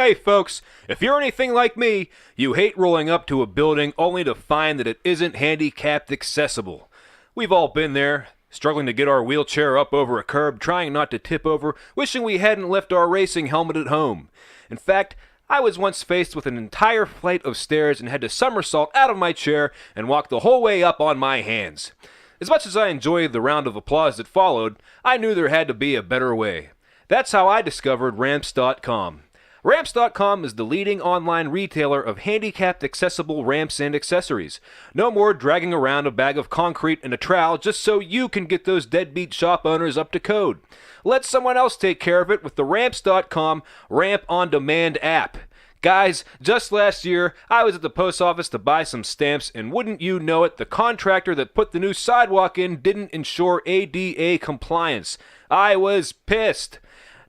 Hey folks, if you're anything like me, you hate rolling up to a building only to find that it isn't handicapped accessible. We've all been there, struggling to get our wheelchair up over a curb, trying not to tip over, wishing we hadn't left our racing helmet at home. In fact, I was once faced with an entire flight of stairs and had to somersault out of my chair and walk the whole way up on my hands. As much as I enjoyed the round of applause that followed, I knew there had to be a better way. That's how I discovered Ramps.com. Ramps.com is the leading online retailer of handicapped accessible ramps and accessories. No more dragging around a bag of concrete and a trowel just so you can get those deadbeat shop owners up to code. Let someone else take care of it with the Ramps.com Ramp on Demand app. Guys, just last year, I was at the post office to buy some stamps, and wouldn't you know it, the contractor that put the new sidewalk in didn't ensure ADA compliance. I was pissed.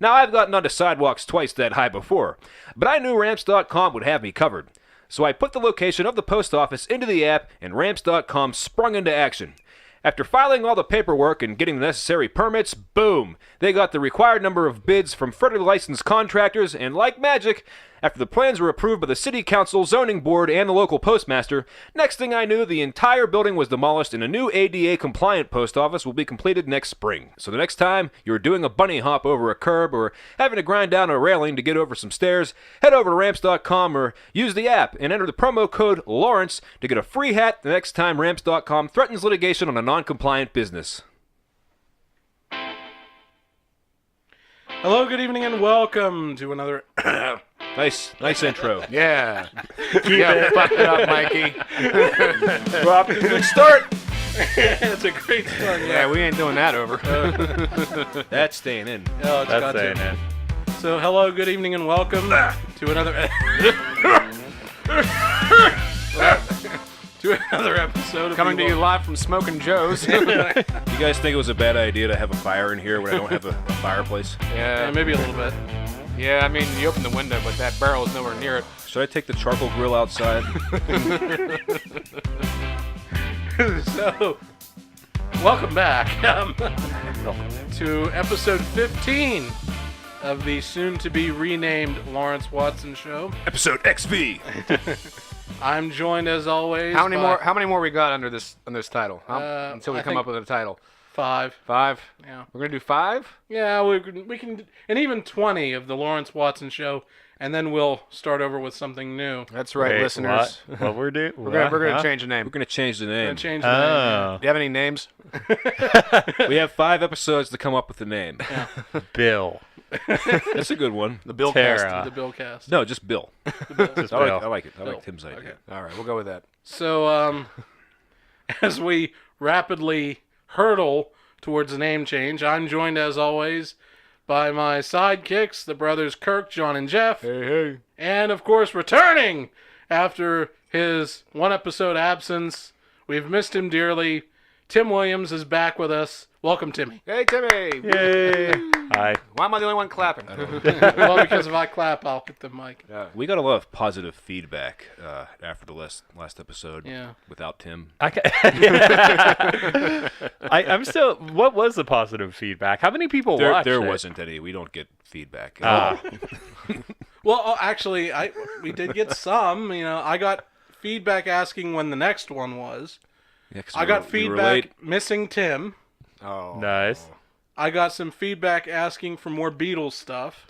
Now, I've gotten onto sidewalks twice that high before, but I knew Ramps.com would have me covered. So I put the location of the post office into the app, and Ramps.com sprung into action. After filing all the paperwork and getting the necessary permits, boom! They got the required number of bids from federally licensed contractors, and like magic, after the plans were approved by the City Council, Zoning Board, and the local postmaster, next thing I knew, the entire building was demolished and a new ADA-compliant post office will be completed next spring. So the next time you're doing a bunny hop over a curb or having to grind down a railing to get over some stairs, head over to Ramps.com or use the app and enter the promo code Lawrence to get a free hat the next time Ramps.com threatens litigation on a non-compliant business. Hello, good evening, and welcome to another... Nice intro. Yeah. Fuck it up, Mikey. Rob, good start. It's a great start. Yeah, we ain't doing that over. That's staying in. Oh, it's got That's to. So, hello, good evening, and welcome to another episode of Coming to you live from Smoking Joe's. You guys think it was a bad idea to have a fire in here when I don't have a fireplace? Yeah, maybe a little bit. Yeah, I mean, you open the window, but that barrel is nowhere near it. Should I take the charcoal grill outside? So, welcome back to episode 15 of the soon-to-be renamed Lawrence Watson Show. Episode XV. I'm joined, as always, How many by more we got under this title? Until we I come think up with a title. 5. 5? Yeah. We're gonna do 5? Yeah, we can, and even 20 of the Lawrence Watson Show, and then we'll start over with something new. That's right, Wait, listeners. What we're doing? We're gonna change the name. We're going to change the We're name. gonna change the name. Do you have any names? We have 5 episodes to come up with a name. Bill. That's a good one. The Bill Tara. Cast. The Bill Cast. No, just Bill. Just I Bill. like it. I Bill. like Tim's idea. Okay. All right, we'll go with that. So, as we rapidly hurtle towards the name change, I'm joined, as always, by my sidekicks, the brothers Kirk, John, and Jeff. Hey. And, of course, returning after his one-episode absence. We've missed him dearly. Tim Williams is back with us. Welcome, Timmy. Hey, Timmy. Yay. Hi. Why am I the only one clapping? Well, because if I clap, I'll hit the mic. We got a lot of positive feedback after the last episode Yeah. without Tim. I'm still. What was the positive feedback? How many people watched There it? wasn't any. We don't get feedback. Well, actually, we did get some. You know, I got feedback asking when the next one was. Yeah, 'cause I we got were- we were feedback late. missing Tim. Oh. Nice. I got some feedback asking for more Beatles stuff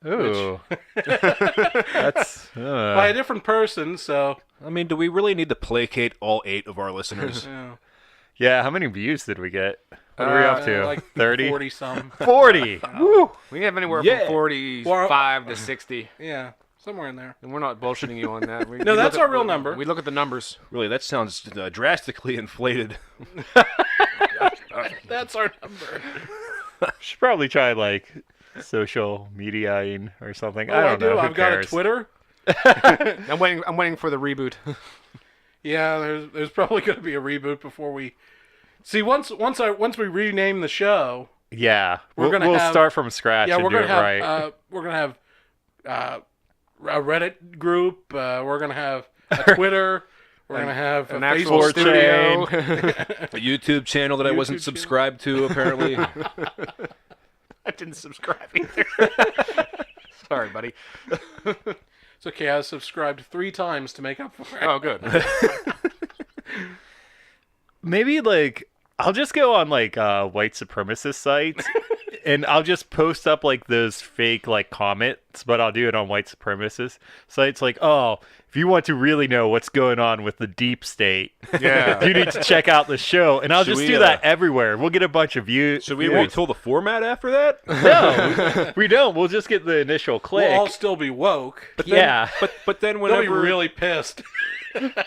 Ooh. That's. by a different person. So, I mean, do we really need to placate all 8 of our listeners? yeah, Yeah. How many views did we get? What are we up to? like 30? 40 some. 40. Woo. We have anywhere Yeah. from 45 to 60. Yeah, somewhere in there. And we're not bullshitting you on that. We No, that's look at- our real number. We look at the numbers. Really, that sounds drastically inflated. That's our number. Should probably try like social mediaing or something. Oh, I don't know. Who I've got a cares? Twitter. I'm waiting for the reboot. Yeah, there's probably going to be a reboot before we see. Once we rename the show, Yeah. We'll We'll have- start from scratch yeah, and we're do gonna it have right. we're gonna have a Reddit group. We're gonna have a Twitter. We're gonna have An a actual Facebook studio. A YouTube channel that I wasn't YouTube channel. subscribed to, apparently. I didn't subscribe either. Sorry, buddy. It's okay. I subscribed 3 times to make up for it. Oh, good. Maybe like I'll just go on like white supremacist sites and I'll just post up like those fake like comments, but I'll do it on white supremacist sites like, oh, if you want to really know what's going on with the deep state, Yeah. you need to check out the show. And I'll Should just we, do that everywhere. We'll get a bunch of views. Should we retool the format after that? No, we don't. We'll just get the initial click. We'll all still be woke. But then, Yeah. But then They'll whenever be really pissed.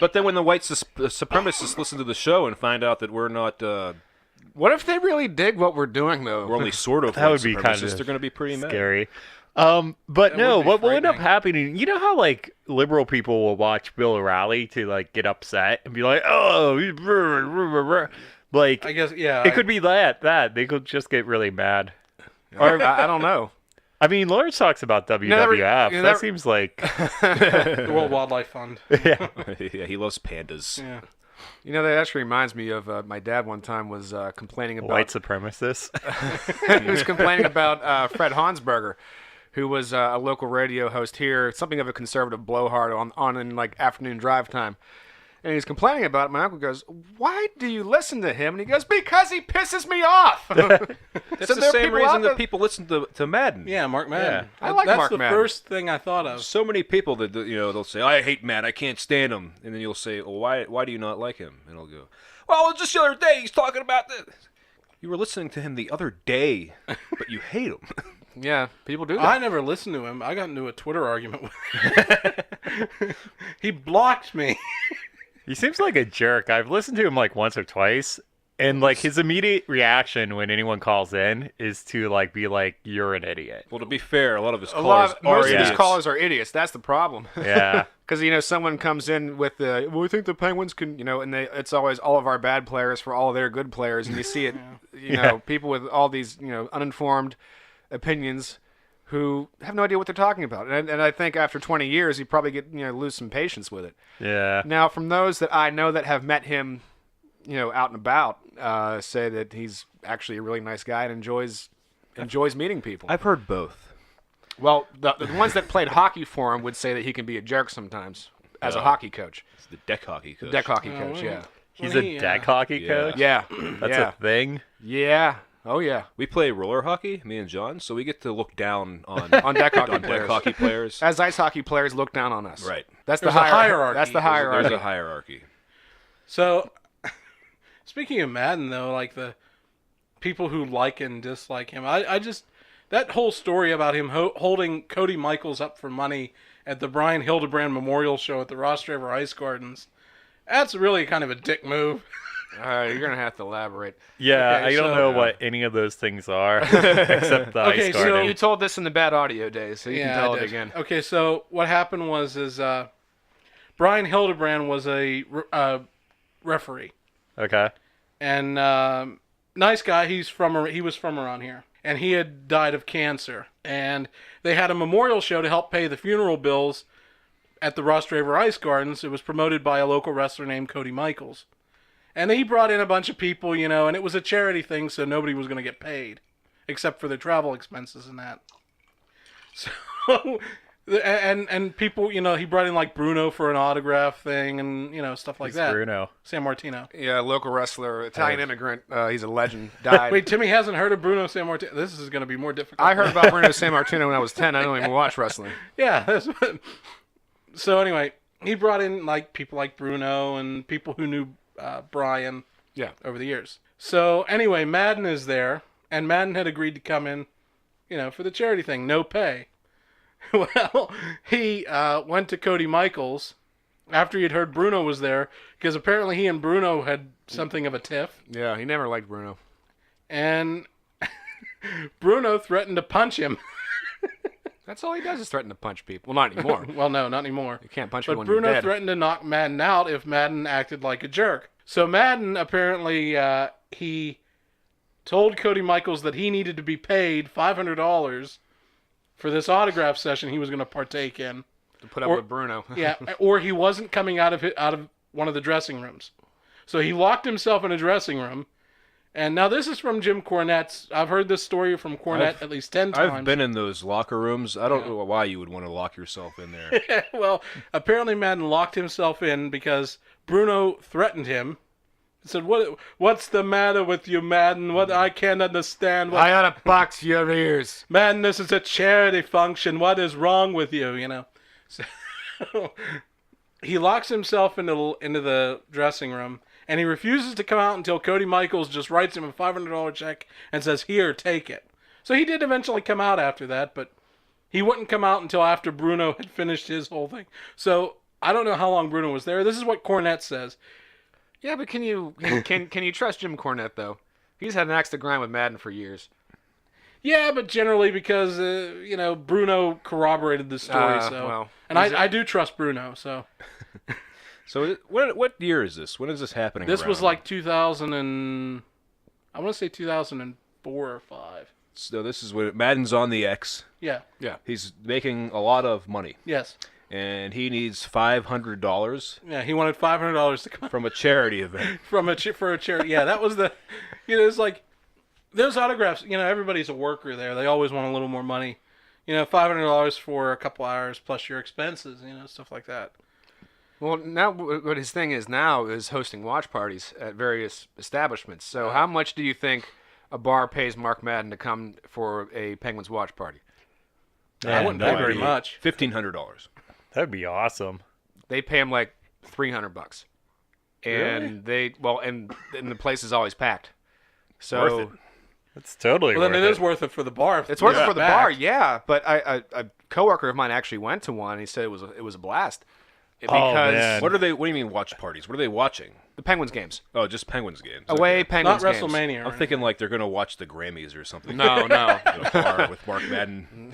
But then when the white supremacists listen to the show and find out that we're not, What if they really dig what we're doing, though? we're only sort of That white would be kind supremacists, of they're going to be pretty mad. scary. But no, would be what will end up frightening. happening, you know how like liberal people will watch Bill O'Reilly to like get upset and be like, oh, like I guess, yeah. it could be that they could just get really mad. Or, I don't know. I mean, Lawrence talks about WWF. That seems like the World Wildlife Fund. yeah. Yeah, he loves pandas. Yeah. You know, that actually reminds me of my dad one time was complaining about... White supremacists. he was complaining about Fred Hansberger, who was a local radio host here, something of a conservative blowhard on in like afternoon drive time. And he's complaining about it. My uncle goes, "Why do you listen to him?" And he goes, "Because he pisses me off." That's So the there are same people reason out there- that people listen to Madden. Yeah, Mark Madden. I like That's Mark the Madden. first thing I thought of. So many people that they'll say, "I hate Matt. I can't stand him," and then you'll say, "Well, why do you not like him?" And he'll go, "Well, just the other day he's talking about this." You were listening to him the other day, but you hate him. Yeah, people do that. I never listened to him. I got into a Twitter argument with him. He blocked me. He seems like a jerk. I've listened to him like once or twice, and like his immediate reaction when anyone calls in is to like be like, "You're an idiot." Well, to be fair, a lot of his callers most are of idiots. these callers are idiots. That's the problem. Yeah. Because someone comes in with the, "Well, we think the Penguins can," and it's always all of our bad players for all of their good players, and you see it, people with all these uninformed opinions who have no idea what they're talking about, and I think after 20 years, you probably get lose some patience with it. Yeah. Now, from those that I know that have met him, out and about, say that he's actually a really nice guy and enjoys meeting people. I've heard both. Well, the ones that played hockey for him would say that he can be a jerk sometimes as a hockey coach. It's the deck hockey coach. Deck hockey Oh, coach, well. yeah. He's a deck hockey Yeah. coach. Yeah. That's yeah. a thing. Yeah. Oh, yeah. We play roller hockey, me and John, so we get to look down on On deck hockey on deck players. hockey players. As ice hockey players look down on us. Right. That's There's the a hierarchy. That's the There's a- hierarchy. There's a hierarchy. So, speaking of Madden, though, like the people who like and dislike him, I just, that whole story about him holding Cody Michaels up for money at the Brian Hildebrand Memorial Show at the Ross River Ice Gardens, that's really kind of a dick move. All right, you're going to have to elaborate. Yeah, Okay, I don't so- know what any of those things are except the Okay, ice so garden. You told this in the bad audio days, so you can I tell it did. again. Okay, so what happened was Brian Hildebrand was a referee. Okay. And nice guy. He was from around here, and he had died of cancer. And they had a memorial show to help pay the funeral bills at the Ross River Ice Gardens. It was promoted by a local wrestler named Cody Michaels, and he brought in a bunch of people, and it was a charity thing, so nobody was going to get paid, except for their travel expenses and that. So. And people, he brought in like Bruno for an autograph thing and, stuff like Who's that. Bruno. San Martino. Yeah, local wrestler, Italian immigrant. He's a legend. Died. Wait, Timmy hasn't heard of Bruno San Martino. This is going to be more difficult. I heard about Bruno San Martino when I was 10. I don't even watch wrestling. Yeah. That's what... So anyway, he brought in like people like Bruno and people who knew Brian Yeah. over the years. So anyway, Madden is there, and Madden had agreed to come in, for the charity thing, no pay. Well, he went to Cody Michaels after he had heard Bruno was there, because apparently he and Bruno had something of a tiff, Yeah, he never liked Bruno. and Bruno threatened to punch him. That's all he does is threaten to punch people. Well, not anymore. Well, no, not anymore. You can't punch But people when you're Bruno dead. threatened to knock Madden out if Madden acted like a jerk. So Madden apparently he told Cody Michaels that he needed to be paid $500 for this autograph session he was going to partake in. To put up or- with Bruno. Yeah, or he wasn't coming out of one of the dressing rooms. So he locked himself in a dressing room, And now this is from Jim Cornette's. I've heard this story from Cornette at least 10 times. I've been in those locker rooms. I don't know why you would want to lock yourself in there. Well, apparently Madden locked himself in because Bruno threatened him. He said, "What's the matter with you, Madden? What I can't understand. I ought to box your ears. Madden, this is a charity function. What is wrong with you?" You know. So, he locks himself into the dressing room, and he refuses to come out until Cody Michaels just writes him a $500 check and says, "Here, take it." So he did eventually come out after that, but he wouldn't come out until after Bruno had finished his whole thing. So I don't know how long Bruno was there. This is what Cornette says. Yeah, but can you trust Jim Cornette though? He's had an axe to grind with Madden for years. Yeah, but generally because Bruno corroborated the story. I do trust Bruno. So So what year is this? When is this happening? this was around? like 2000 and I want to say 2004 or 5. So this is when Madden's on the X. Yeah. He's making a lot of money, Yes. and he needs $500 Yeah. He wanted $500 to come from a charity event. for a charity. Yeah, that was the. It's like those autographs. Everybody's a worker there. They always want a little more money. $500 for a couple hours plus your expenses. Stuff like that. Well, now what his thing is now is hosting watch parties at various establishments. So how much do you think a bar pays Mark Madden to come for a Penguins watch party? I wouldn't pay very much. $1,500. That'd be awesome. They pay him like $300, and and the place is always packed. So Worth it. It's totally Well, worth then it. it is worth it for the bar. it's worth it Yeah. for the bar, yeah. But a coworker of mine actually went to one. And he said it was a blast because man. What do you mean watch parties? What are they watching? the Penguins games, Oh, just Penguins games. away Okay. Penguins Not games. WrestleMania. I'm thinking like they're gonna watch the Grammys or something. No. In a bar with Mark Madden.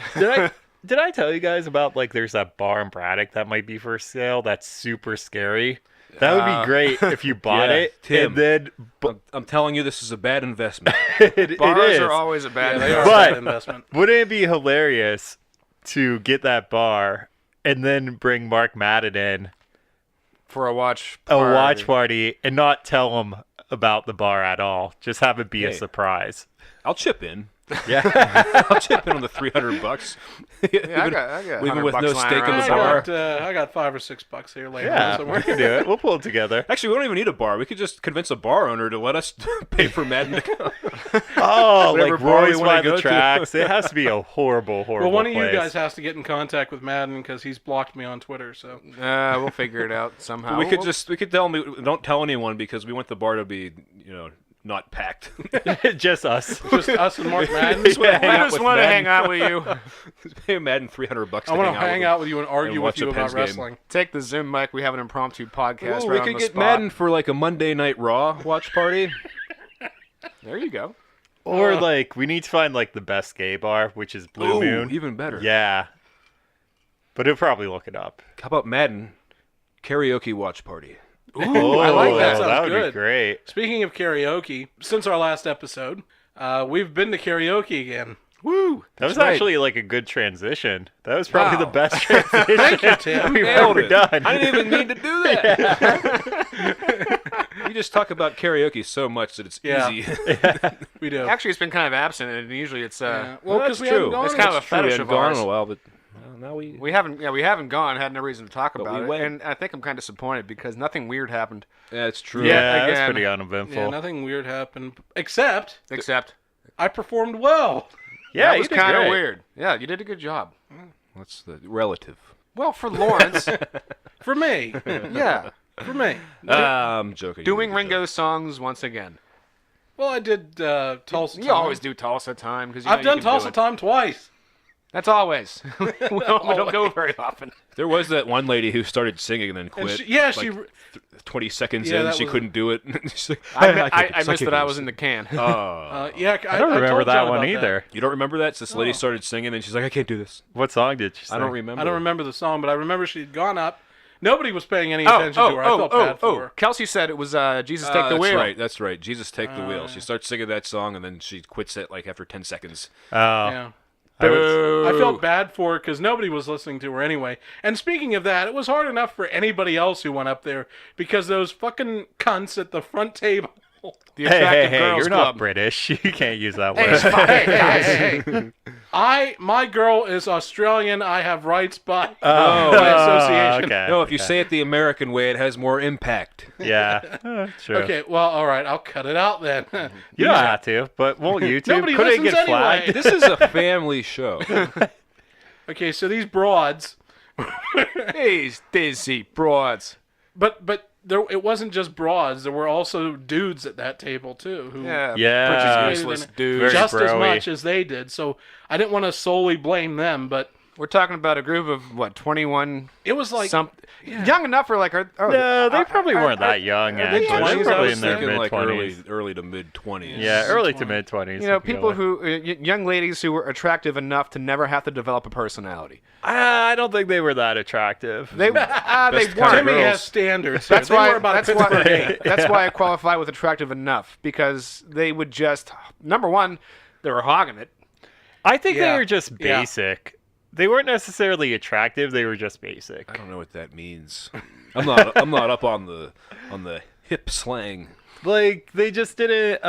Did I tell you guys about there's that bar in Braddock that might be for sale that's super scary? That would be great if you bought Yeah, it Tim. and then I'm telling you, this is a bad investment. it Bars is. are always a bad. They are a But- bad investment. Wouldn't it be hilarious to get that bar and then bring Mark Madden in for a watch a party. watch party and not tell him about the bar at all? Just have it be a Hey. surprise. I'll chip in. Yeah. I'll chip in on the $300. Yeah, I got even with $100 no lying steak in around the somewhere. bar. I got $5 or $6 here later Yeah, somewhere. we can do it. We'll pull it together. Actually, we don't even need a bar. We could just convince a bar owner to let us pay for Madden to come. Oh, Whatever like bar we Roy's wanna by go the to. tracks. It has to be a horrible Well, one of place. you guys has to get in contact with Madden because he's blocked me on Twitter. So We'll figure it out somehow. we could tell him don't tell anyone because we want the bar to be not packed. Just us. just us and Mark Madden. Just wanna I hang out just with want to Madden. hang out with you. Pay Madden $300 to I want to hang hang out out with you and argue with watch you a about Pens game. wrestling. Take the Zoom mic. We have an impromptu podcast. Ooh, right we on could the get spot. Madden for like a Monday Night Raw watch party. There you go. Or we need to find the best gay bar, which is Blue Ooh, Moon. even better. Yeah. But he'll probably look it up. How about Madden karaoke watch party? Ooh, I like that. Oh, Sounds that would good. be great. Speaking of karaoke, since our last episode, we've been to karaoke again. Woo! That was right. actually a good transition. That was probably Wow. the best transition Thank you, Tim. we've Nailed ever it. done. I didn't even mean to do that. You just talk about karaoke so much that it's Yeah. easy. We do. Actually, it's been kind of absent, and usually it's Yeah. Well, That's because we haven't true. gone. It's kind of a It's true, we fetish hadn't of gone ours. in a while, but now we we haven't gone. Had no reason to talk But about we it, went. and I think I'm kind of disappointed because nothing weird happened. Yeah, it's true. Yeah, that's again. pretty uneventful. Yeah, nothing weird happened except Except I performed well. Yeah, that you was did kind of great. weird. Yeah, you did a good job. What's the relative? Well, for Lawrence, For me. yeah, For me. I'm joking. doing You did a good Ringo's songs once again. Well, I did Tulsa You Time. always do Tulsa Time because I've done Tulsa Time twice. That's always. we don't go very often. job. There was that one lady who started singing and then And quit. she 20 seconds Yeah, in, that she was- couldn't do it. She's like, I can't do this, missed can't that I do was this." in the can. yeah, I don't remember told that John one about either. You don't remember that? So this lady started singing and she's like, I can't do this. What song did you sing? I don't remember. I don't remember the song, but I remember she'd gone up. Nobody was paying any attention to her. I felt bad for her. Kelsey said it was Jesus Take the That's Wheel. right. That's right. Jesus, take the wheel. She starts singing that song and then she quits it after 10 seconds. Oh. Yeah. I felt bad for her because nobody was listening to her anyway. And speaking of that, it was hard enough for anybody else who went up there because those fucking cunts at the front table The Hey, Attractive hey, Girls you're Club. not British. You can't use that Hey, word. it's fine. Hey, my girl is Australian. I have rights by Oh, by association. Okay. No, if you okay. say it the American way, it has more impact. Yeah. True. Okay, well, all right, I'll cut it out then. You don't have to, but won't YouTube? Nobody Could it listens get flagged? anyway. This is a family show. Okay, so these broads, These dizzy broads. but there it wasn't just broads. There were also dudes at that table too who Yeah. Yeah. Bunch of useless dudes. Very just as bro-y. much as they did. So I didn't want to solely blame them, but We're talking about a group of, 21? it was like Young enough for like... No, they probably weren't that young, they actually. 20s? They're I probably was in their Thinking like mid-20s. early to mid 20s. Yeah, early to mid-20s. You know, people who... young ladies who were attractive enough to never have to develop a personality. I don't think they were that attractive. They Best weren't. kind of Timmy girls. has standards. That's They why. were about That's a why. Pittsburgh 8. That's why I qualify with attractive enough, because they would just, number one, they were hogging it. I think Yeah. they were just Yeah. basic. They weren't necessarily attractive. They were just basic. I don't know what that means. I'm not up on the hip slang. Like they just didn't.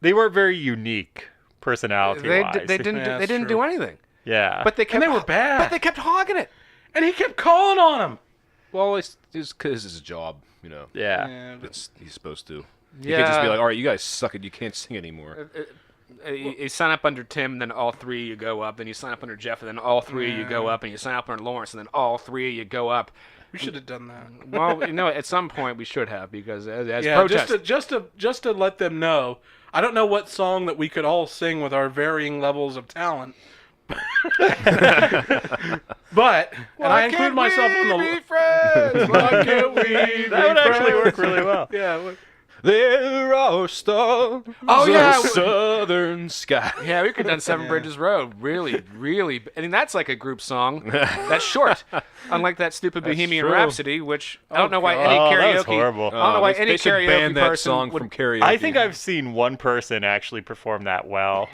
They weren't very unique They, personality-wise. they didn't. Yeah, they that's didn't true. do anything. Yeah. But they kept. they were bad. But they kept hogging it. And he kept calling on him. Well, it's because it's his job, you know. yeah. He's supposed to. Yeah. You can't just be like, all right, you guys suck it. You can't sing anymore. You sign up under Tim, then all three you go up. Then you sign up under Jeff, and then all three you go up. And you sign up under Lawrence, and then all three you go up. We should have done that. Well, at some point we should have, because as Yeah, protest. just to let them know. I don't know what song that we could all sing with our varying levels of talent. But and I include myself on the friends? Why can't we That would actually work really well. Yeah. There are stars Oh, yeah. of the southern sky. Yeah, we could have done Seven Bridges Road. Really. I mean, that's like a group song. That's short. Unlike that stupid Bohemian true. Rhapsody, which I don't know why God. any Oh, karaoke. that was horrible. I don't know why They any should karaoke ban that person song would. from karaoke. I think I've seen one person actually perform that well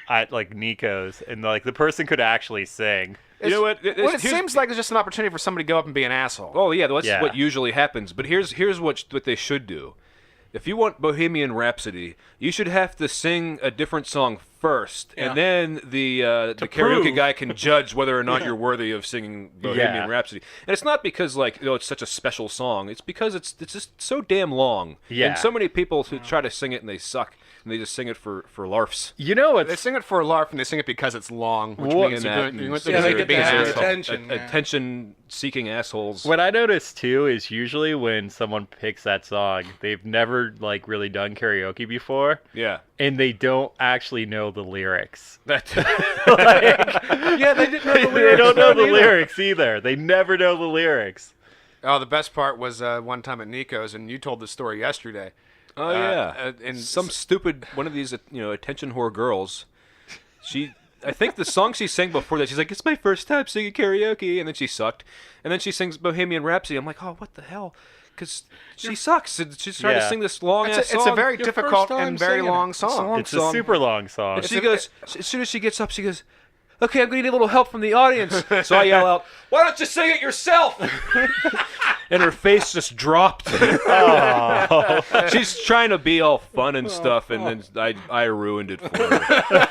at like Nico's, and like the person could actually sing. You know what? What it seems like is just an opportunity for somebody to go up and be an asshole. Oh yeah, that's Yeah. what usually happens. But here's what they should do. If you want Bohemian Rhapsody, you should have to sing a different song first, Yeah. and then the karaoke prove. guy can judge whether or not you're worthy of singing Bohemian Yeah. Rhapsody. And it's not because like it's such a special song. It's because it's just so damn long. Yeah. And so many people who try to sing it and they suck, and they just sing it for larfs. You know They what's sing it for a larf, and they sing it because it's long, which What- means And you're that good- you're means good- Yeah, they you're get being that an as asshole. attention. Yeah. Attention-seeking assholes. What I noticed too is usually when someone picks that song, they've never like really done karaoke before, Yeah. and they don't actually know the lyrics. That. Yeah, they didn't know the lyrics. They don't know the either. lyrics either. They never know the lyrics. Oh, the best part was one time at Nico's, and you told the story yesterday. Oh yeah, and some stupid one of these attention whore girls. I think the song she sang before that, she's like, "It's my first time singing karaoke," and then she sucked, and then she sings Bohemian Rhapsody. I'm like, "Oh, what the hell?" Because she sucks. And she's trying to Yeah. sing this long ass song. It's a very Your difficult first time and very singing it. long It's a song. long It's song. a super long song. And she goes, as soon as she gets up, she goes, "Okay, I'm going to need a little help from the audience." So I yell out, "Why don't you sing it yourself?" And her face just dropped. Oh. She's trying to be all fun and stuff, and then I ruined it for her.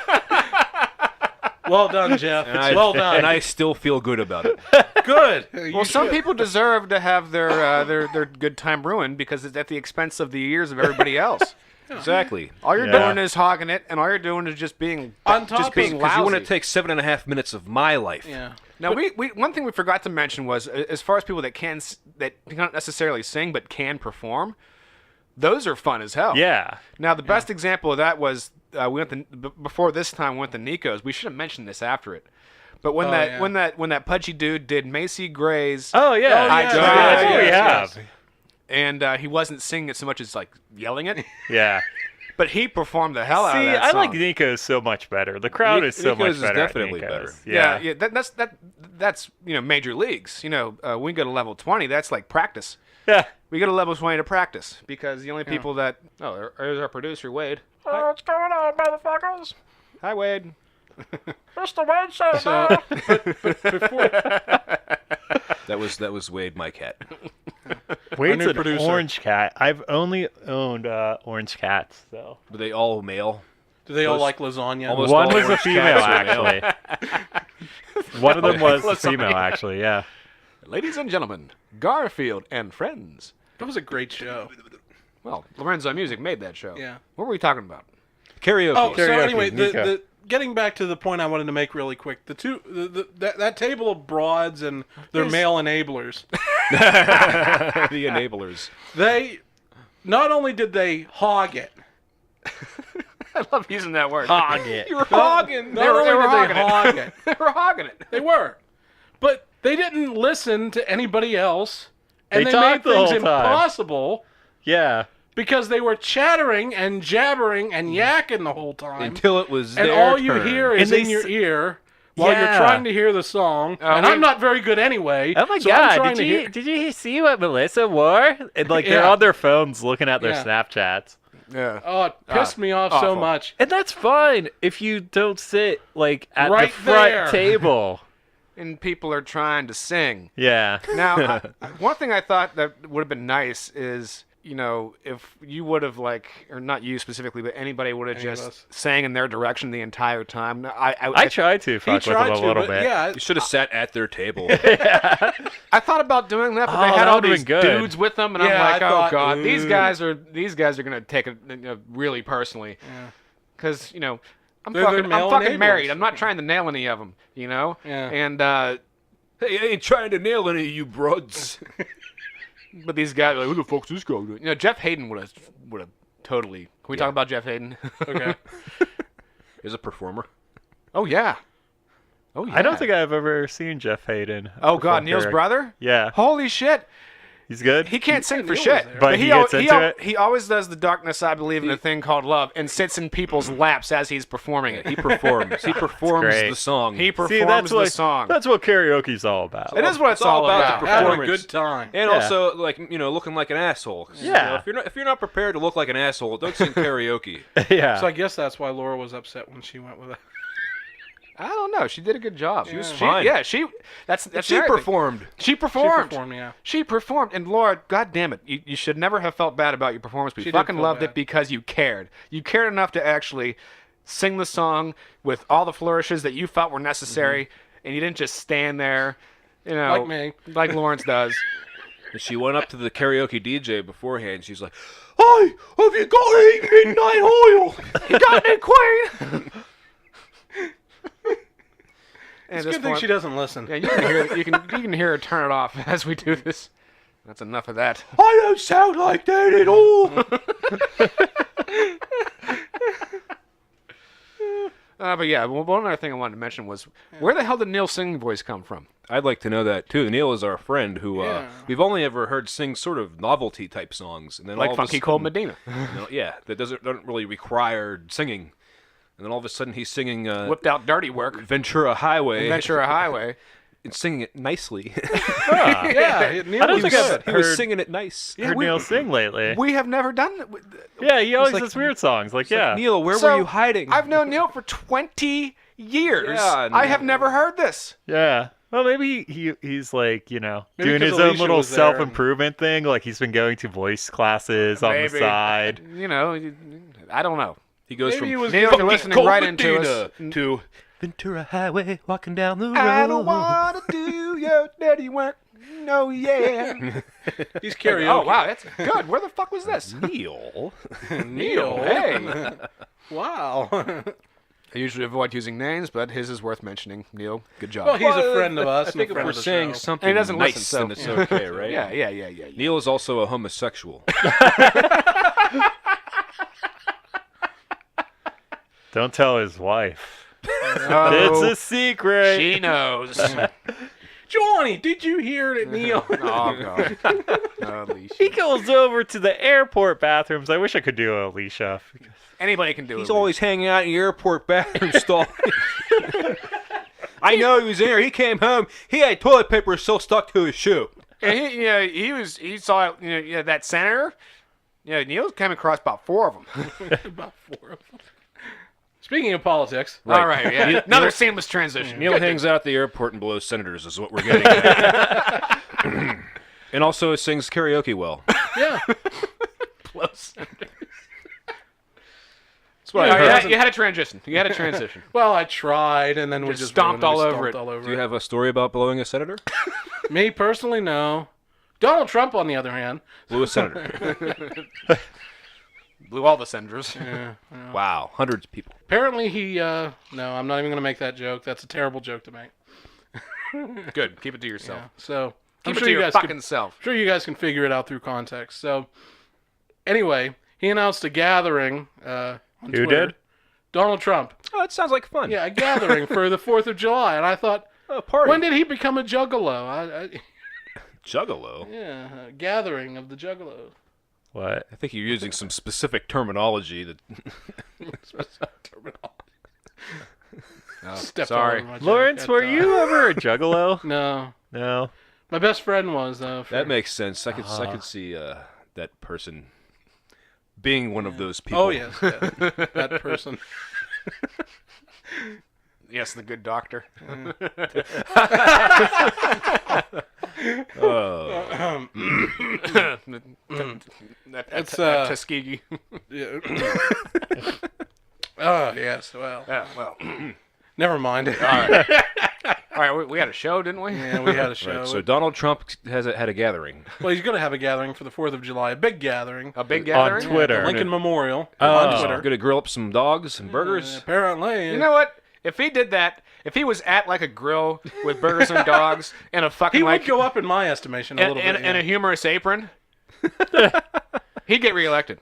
Well done, Jeff. Well done. And I still feel good about it. Good. Well, some people deserve to have their good time ruined because it's at the expense of the ears of everybody else. Exactly. All you're Yeah. doing is hogging it, and all you're doing is just being On top just of- being Because lousy. you want to take 7.5 minutes of my life. Yeah. Now, we one thing we forgot to mention was as far as people that can't necessarily sing but can perform, those are fun as hell. Yeah. Now, the best example of that was we went before this time we went to Nico's. We should have mentioned this after it. But when when that pudgy dude did Macy Gray's Oh yeah. Oh, yeah. That's what we Yes, have. and he wasn't singing it so much as like yelling it, Yeah. but he performed the hell out of See, that I song. like Nico's so much better. The crowd is so Nico's much is better. definitely at Nico's. better. Yeah, that's major leagues. When we go to level 20, that's like practice. Yeah. We go to level 20 to practice because the only people that there's our producer Wade. What's going on, motherfuckers? Hi Wade. Mr. Wade says So, but before, That was Wade, my cat. Wade's new an producer. orange cat. I've only owned orange cats, so. Were they all male? Do they all Those- like lasagna? almost One all was a orange female, cats are male. actually. One of them was a female, actually, yeah. Ladies and gentlemen, Garfield and Friends. That was a great show. Well, Lorenzo Music made that show. Yeah. What were we talking about? Karaoke. Oh, so Karaoke, anyway, Nico. getting back to the point I wanted to make really quick, that table of broads and their male enablers, The enablers. they not only did they hog it, I love using that word. Hog it. You were hogging. not only did they hog it, They were hogging it. they were, but they didn't listen to anybody else, and They they made talked the things whole time. impossible Yeah. because they were chattering and jabbering and yakking the whole time. Until it was And their all you turn. hear is And they in your s- ear while you're Yeah. trying to hear the song. And I'm not very good anyway. Oh my so I'm god, trying did to you hear. did you see what Melissa wore? And like they're Yeah. on their phones looking at their Yeah. Snapchats. Yeah. Oh, it pissed me off so awful. much. And that's fine if you don't sit like at Right the front there. table. And people are trying to sing. Yeah. Now, one thing I thought that would have been nice is, if you would have or not you specifically, but anybody would have Any of just us. sang in their direction the entire time. Now, I tried to He fuck with them tried a to, little but bit. yeah, You should have sat at their table. I thought about doing that, but Oh, they had that all would've these been good. dudes with them, and Yeah, I'm like, I oh thought, god, these guys are gonna take it really personally, because I'm They're fucking male fucking enablers. married. I'm not trying to nail any of them, Yeah. and Hey, I ain't trying to nail any of you broads. but these guys are like, who the fuck's this guy doing? Jeff Hayden would have totally. Can we talk about Jeff Hayden? Okay. Is a performer. Oh yeah. Oh yeah. I don't think I've ever seen Jeff Hayden. Oh god, perform Neil's karaoke. brother? Yeah. Holy shit. He's good. He can't sing for Neil was shit. there. But he gets into it? He always does the darkness, I believe, in a thing called love, and sits in people's laps as he's performing it. He performs. He performs great. the song. He See, performs that's the what song. That's what karaoke's all about. It is what it's all about. the Having a performance. good time. And Yeah. also, looking like an asshole. 'Cause, Yeah. if you're not prepared to look like an asshole, don't sing karaoke. Yeah. So I guess that's why Laura was upset when she went with it. I don't know. She did a good job. was She, fine. Yeah, that's She another thing. performed. She performed. She performed, yeah. She performed. And Laura, god damn it, you should never have felt bad about your performance, but She you did fucking feel loved bad. it because you cared. You cared enough to actually sing the song with all the flourishes that you felt were necessary, and you didn't just stand there, Like me. like Lawrence does. And she went up to the karaoke DJ beforehand. She's like, "Hi, have you got any midnight oil? You got me, Queen. And It's at a this good thing point- she doesn't listen. Yeah, you can hear her turn it off as we do this. That's enough of that. I don't sound like that at all." But yeah, one other thing I wanted to mention was where the hell did Neil's singing voice come from? I'd like to know that too. Neil is our friend who Yeah. we've only ever heard sing sort of novelty type songs, and then Like all of a Funky Cold sudden- Medina. yeah, that don't really require singing. And then all of a sudden he's singing Whipped out dirty work. Ventura Highway Ventura Highway. and singing it nicely. Yeah, Neil I don't was think good. I've he was heard- singing it nice. heard Neil sing lately. We have never done it. Yeah, he always like- does weird songs. Like, It's like, yeah. Neil, where So, were you hiding? I've known Neil for 20 years. Yeah, I have never heard this. Yeah. Well, maybe he's like, Maybe doing 'cause his own Alicia little was there self-improvement thing. Like he's been going to voice classes on the Maybe. side. I don't know. he goes Maybe from he was Neil, Funky you're listening Cold right into Medina us. to Ventura Highway, walking down the road. I don't want to do your dirty work. No, yeah. He's karaoke. Oh, wow, that's good. Where the fuck was this? Neil. Neil. Hey. Wow. I usually avoid using names, but his is worth mentioning. Neil, good job. Well, he's a friend of us. I think and if a friend we're of the saying show. something And he doesn't nice, listen, so- then it's okay, right? yeah. Neil is also a homosexual. Don't tell his wife. Oh, It's a secret. she knows. Johnny, did you hear that Neil? Oh, God. Alicia. He goes over to the airport bathrooms. I wish I could do Alicia. Anybody can do it. He's always hanging out in the airport bathroom stall. I know he was in there. He came home. He had toilet paper still stuck to his shoe. And he saw that senator. Yeah, Neil came across about 4 of them. About 4 of them. Speaking of politics, All right, yeah. Another seamless transition. Neil hangs out at the airport and blows senators is what we're getting at. And also sings karaoke well. Yeah. Close. That's what Yeah, I heard. You had a transition. You had a transition. Well, I tried, and then we Just just stomped ruined it. all We over stomped it. all over Do you have a story about blowing a senator? Me personally, no. Donald Trump, on the other hand. Blew a senator. Blew all the senators. Yeah. Wow. Hundreds of people. Apparently he, no, I'm not even going to make that joke. That's a terrible joke to make. Good. Keep it to yourself. Yeah. So, Keep I'm it sure to you your guys fucking can, self. sure you guys can figure it out through context. So, anyway, he announced a gathering on Who Twitter. did? Donald Trump. Oh, that sounds like fun. Yeah, a gathering for the 4th of July. And I thought, A party. when did he become a juggalo? Juggalo? Yeah, a gathering of the juggalos. What? I think you're using some specific terminology that... Stepped sorry. all over my joke. Lawrence, That, were you ever a juggalo? No. No. My best friend was, though. for- That makes sense. I could see that person being one of those people. Oh, yes. That person. Yes, the good doctor. Oh. It's, Tuskegee. Yeah. Oh, yes. Well, Yeah, well. never mind. All right, we had a show, didn't we? Yeah, we had a show. Right, so Donald Trump had a gathering. Well, he's going to have a gathering for the 4th of July, a big gathering. A big On gathering? Twitter. The Lincoln Memorial Oh. on Twitter. Gonna grill up some dogs and burgers. Apparently. You know what? If he did that, if he was at like a grill with burgers and dogs and a fucking he like would go up in my estimation a and, little bit. and a humorous apron, he'd get reelected.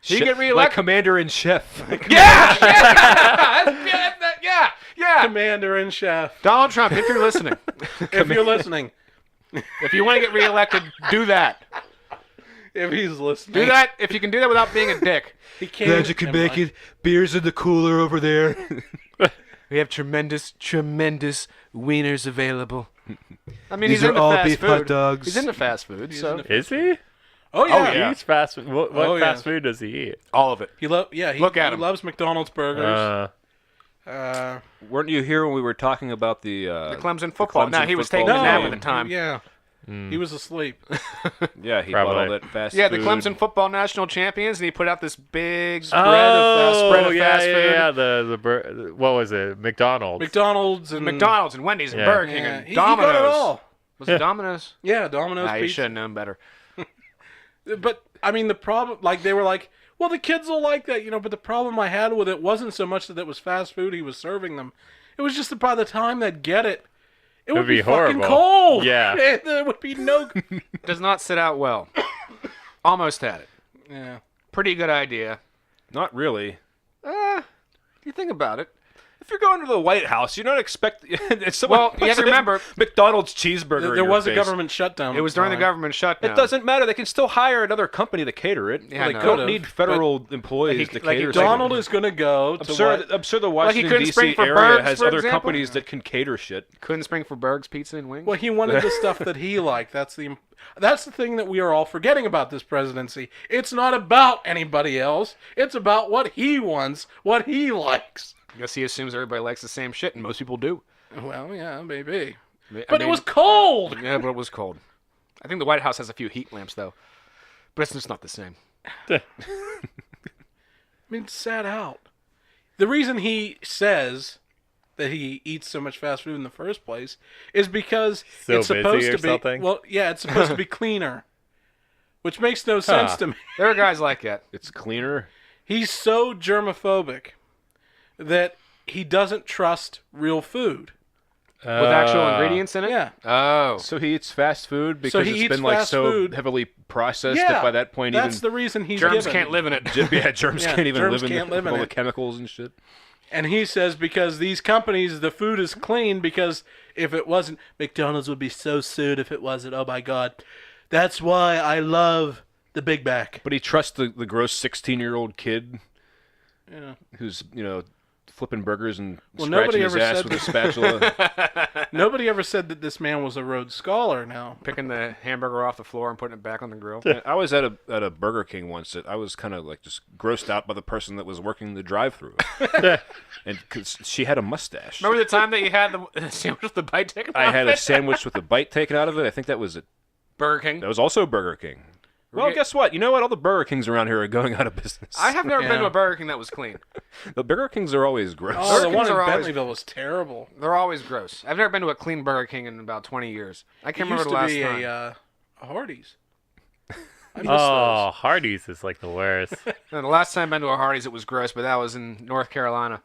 He'd get Like reelected. commander in chef. Yeah. Commander in chef. Donald Trump, if you're listening, If you're listening. if you want to get reelected, do that. If he's listening. Do that if you can do that without being a dick. He can't. Never mind. Beers in the cooler over there. We have tremendous wieners available. I mean, These he's are into all fast beef food. hot dogs. He's into fast food, so into- Is he? Oh, yeah. yeah. He eats fast food. What Oh, yeah. fast food does he eat? all of it. He Look at he him. loves McDonald's burgers. Weren't you here when we were talking about the Clemson football. Clemson No, he was football taking a nap game. at the time. Yeah. He was asleep. Yeah, he Probably. bought all that fast Yeah, food. the Clemson football national champions, and he put out this big spread of yeah, fast yeah, food. yeah. What was it? McDonald's. McDonald's and McDonald's and Wendy's and Yeah. Burger King Yeah, and he Domino's. got it all. Was it Domino's? Yeah, Domino's Nah, you pizza. should have known better. But I mean, the problem, like they were like, well, the kids will like that, you know. But the problem I had with it wasn't so much that it was fast food he was serving them. It was just that by the time they'd get it, it would be be fucking horrible. cold. Yeah. There would be no. Does not sit out well. Almost had it. Yeah. Pretty good idea. Not really. You think about it. If you're going to the White House, you don't expect someone Well, you have to puts remember- McDonald's cheeseburger. There in your was a face. government shutdown. It was during the Brian. government shutdown. It doesn't matter. They can still hire another company to cater it. Yeah, I they know. don't Could've, need federal employees to like he cater. could've. Donald is going to go to what? I'm sure the he Washington couldn't spring D.C. for area Bergs, has for other example? companies that can cater shit. Couldn't spring for Berg's Pizza and Wings. Well, he wanted the stuff that he liked. That's the thing that we are all forgetting about this presidency. It's not about anybody else. It's about what he wants, what he likes. I guess he assumes everybody likes the same shit, and most people do. Well, yeah, maybe. I But it mean- was cold. Yeah, but it was cold. I think the White House has a few heat lamps, though. But it's just not the same. I mean, it sat out. The reason he says that he eats so much fast food in the first place is because So it's supposed busy or to be something? well, yeah, it's supposed to be cleaner, which makes no sense to me. There are guys like that. It's cleaner. He's so germophobic that he doesn't trust real food. With actual ingredients in it? Yeah. Oh. So he eats fast food because he it's eats been like fast so food. heavily processed Yeah, that by that point that's even the reason he's Germs given. can't live in it. germs Yeah, can't even germs live in, can't live in all the it. chemicals and shit. And he says because these companies, the food is clean because if it wasn't, McDonald's would be so sued if it wasn't. Oh my God. That's why I love the Big Mac. But he trusts the gross 16-year-old kid Yeah. who's, flipping burgers and Well, scratching nobody his ever ass said with a spatula. Nobody ever said that this man was a Rhodes Scholar now. Picking the hamburger off the floor and putting it back on the grill. I was at a Burger King once that I was kind of like just grossed out by the person that was working the drive-through. And because she had a mustache. Remember the time that you had the sandwich with the bite taken I off had it? a sandwich with a bite taken out of it. I think that was at Burger King. That was also Burger King. Well, Okay. guess what? You know what? All the Burger Kings around here are going out of business. I have never been to Yeah. a Burger King that was clean. The Burger Kings are always gross. Oh, the Burger one Kings in are always- Bentleyville was terrible. They're always gross. I've never been to a clean Burger King in about 20 years. I can't It remember used the to last be time. a Hardee's. I miss Oh, Hardee's is like the worst. No, the last time I've been to a Hardee's, it was gross, but that was in North Carolina. those.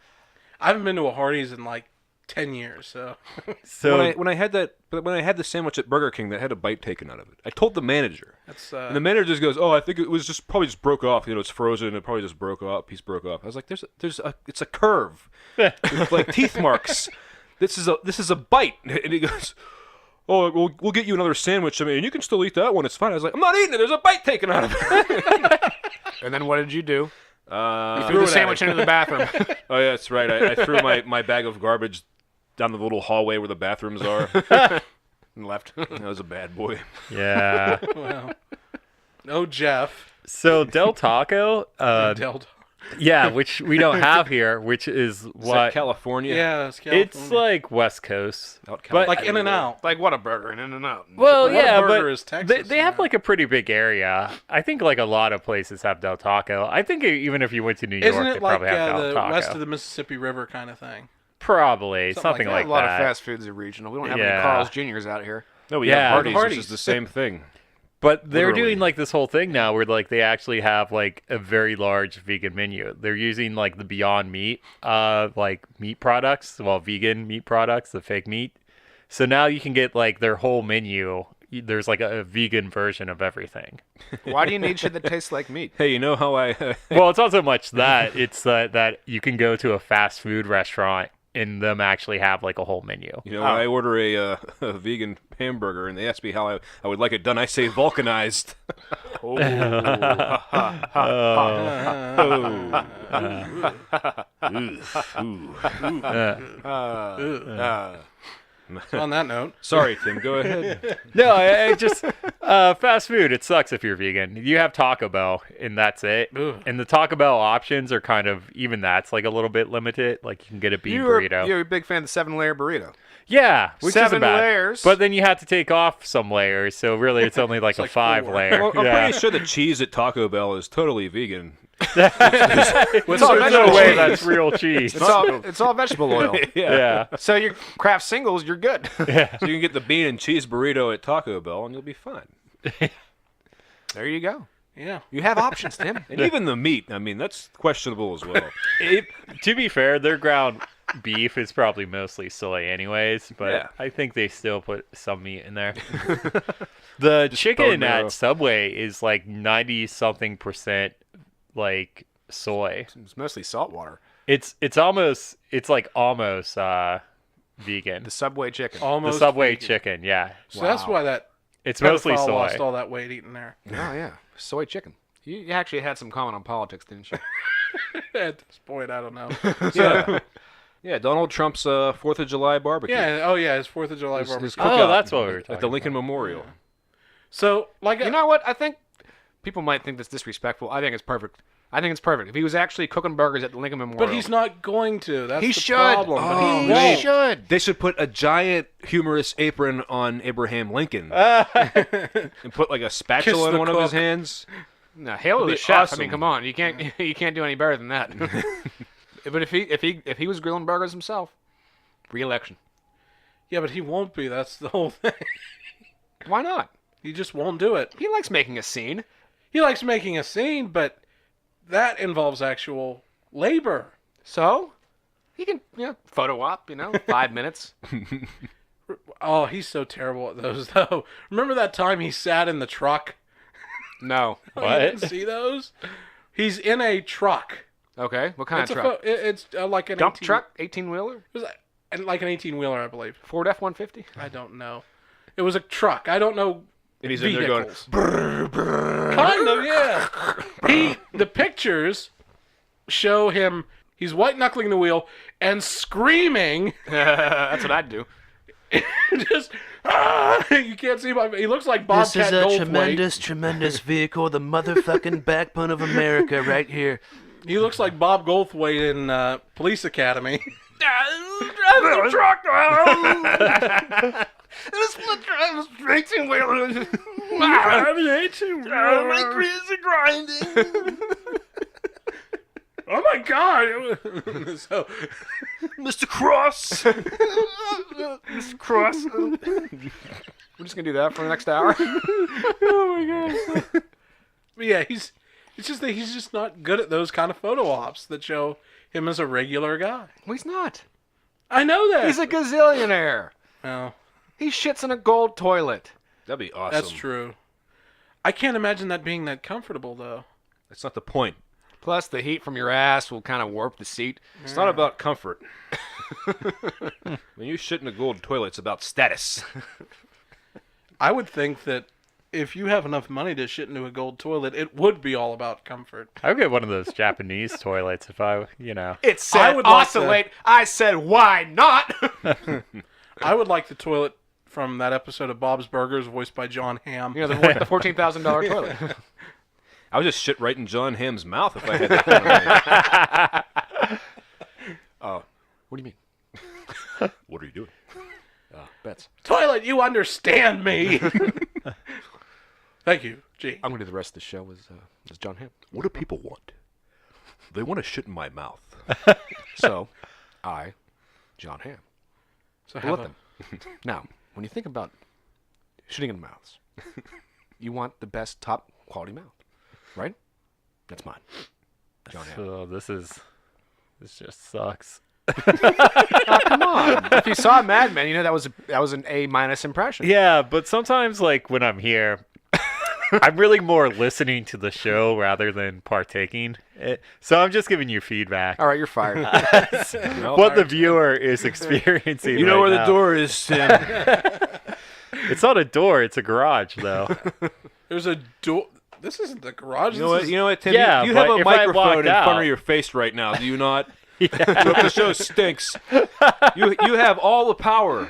I haven't been to a Hardee's in like 10 years, so. So when I had the sandwich at Burger King that had a bite taken out of it, I told the manager, That's and the manager just goes, "Oh, I think it was just probably just broke off. You know, it's frozen. It probably just broke off. Piece broke off." I was like, it's a curve, with like teeth marks. This is a bite." And he goes, "Oh, we'll get you another sandwich. I mean, you can still eat that one. It's fine." I was like, "I'm not eating it. There's a bite taken out of it." And then what did you do? threw Threw the it at sandwich into the bathroom. Oh yeah, that's right. I threw my bag of garbage down the little hallway where the bathrooms are. and left. I was a bad boy. yeah. well. No Jeff. So Del Taco, Delta. yeah, which we don't have here, which is Is that what California? Yeah, it's California. it's like West Coast. Out But like In and Out. Like, what a burger, in and out. Well, yeah, Whataburger but is Texas, they have yeah. like a pretty big area. I think like a lot of places have Del Taco. I think even if you went to New York, Isn't they it like probably have Del the Taco. west of the Mississippi River kind of thing? Probably Something something like like a lot that. of fast foods are regional. We don't have Yeah. any Carl's Jr.'s out here. No, we Yeah. have Hardee's, which Hardee's. is the same thing. But they're Literally. doing like this whole thing now where like they actually have like a very large vegan menu. They're using like the Beyond Meat like meat products, well vegan meat products, the fake meat. So now you can get like their whole menu. There's like a vegan version of everything. Why do you need shit that tastes like meat? Hey, you know how I Well, it's not so much that it's that you can go to a fast food restaurant and them actually have like a whole menu. when I order a vegan hamburger and they ask me how I would like it done, I say vulcanized. So on that note, Sorry, Tim. Go ahead. No, I just fast food. It sucks if you're vegan. You have Taco Bell, and that's it. Ugh. And the Taco Bell options are kind of even that's like a little bit limited. Like you can get a beef You're burrito. a big fan of the 7-layer burrito. Yeah, which isn't 7 bad. layers. But then you have to take off some layers, so really it's only like a like 5 4. layer. Well, I'm yeah. pretty sure the cheese at Taco Bell is totally vegan. with all some vegetable no way cheese. that's real cheese. It's all vegetable oil. yeah. So your craft singles, you're good. So you can get the bean and cheese burrito at Taco Bell and you'll be fine. There you go. yeah. You have options, Tim. And even the meat, I mean, that's questionable as well. To be fair, their ground beef is probably mostly soy anyways, but Yeah. I think they still put some meat in there. The chicken bone marrow. at Subway is like 90-something% like soy. It's mostly salt water. It's almost vegan. The Subway chicken. Almost The Subway vegan. chicken, yeah. So that's why that It's mostly pedophile soy. lost all that weight eating there. Oh, yeah. Soy chicken. You actually had some comment on politics, didn't you? At this point, I don't know. Yeah. Yeah, Donald Trump's 4th of July barbecue. Yeah. Oh, yeah. His 4th of July His barbecue. cookout Oh, that's what we were at the talking Lincoln Memorial. So, like, You know what? I think people might think that's disrespectful. I think it's perfect. I think it's perfect. If he was actually cooking burgers at the Lincoln Memorial. but he's not going to. That's He the should. problem. Oh, But he he won't. should. They should put a giant humorous apron on Abraham Lincoln and put like a spatula Kiss in the one of his cook. hands. No, hail to That'd the be chef. I awesome. mean, come on. You can't do any better than that. But if he was grilling burgers himself, re-election. Yeah, but he won't be. That's the whole thing. Why not? He just won't do it. He likes making a scene. He likes making a scene, but that involves actual labor. So he can, photo op, 5 minutes. Oh, he's so terrible at those, though. Remember that time he sat in the truck? No. You What? didn't see those? He's in a truck. Okay. What kind It's of truck? it's like an Dump 18 truck? 18-wheeler? It was like an 18-wheeler, I believe. Ford F-150? I don't know. It was a truck. I don't know. And he's in there going, Vehicles. Kind of, yeah. The pictures show him. He's white knuckling the wheel and screaming. That's what I'd do. Just you can't see him. He looks like This Bobcat is a Goldthwait. tremendous vehicle, the motherfucking backbone of America right here. He looks like Bob Goldthwait in Police Academy. This was 18 wheeler. My crazy grinding. Oh my god! So, Mr. Cross. Mr. Cross. We're just gonna do that for the next hour. oh my god! But yeah, it's just that he's just not good at those kind of photo ops that show him as a regular guy. Well, he's not. I know that. He's a gazillionaire. Well, He shits in a gold toilet. That'd be awesome. that's true. I can't imagine that being that comfortable though. That's not the point. Plus, the heat from your ass will kind of warp the seat. It's not about comfort. When you shit in a gold toilet, it's about status. I would think that if you have enough money to shit into a gold toilet, it would be all about comfort. I would get one of those Japanese toilets if I. It said I would like oscillate. I said, why not? I would like the toilet from that episode of Bob's Burgers, voiced by John Hamm. You know, the $14,000 toilet. I would just shit right in John Hamm's mouth if I had that kind of money. Oh, what do you mean? What are you doing? Bets. Toilet, you understand me. Thank you, G. I'm going to do the rest of the show as John Hamm. What do people want? They want to shit in my mouth. So, John Hamm. So Will have let them. Now, when you think about shitting in mouths, you want the best, top quality mouth, right? That's mine. John Hamm. So this just sucks. Come on. If you saw Mad Men, you know that was an A- impression. Yeah, but sometimes like when I'm here, I'm really more listening to the show rather than partaking. So I'm just giving you feedback. All right, you're fired. What the viewer is experiencing. You know right where now. the door is, Tim. It's not a door. It's a garage, though. There's a door. This isn't the garage. You know what, Tim? Yeah, you have but a if I microphone walked in front out- of your face right now, do you not? So if the show stinks, you have all the power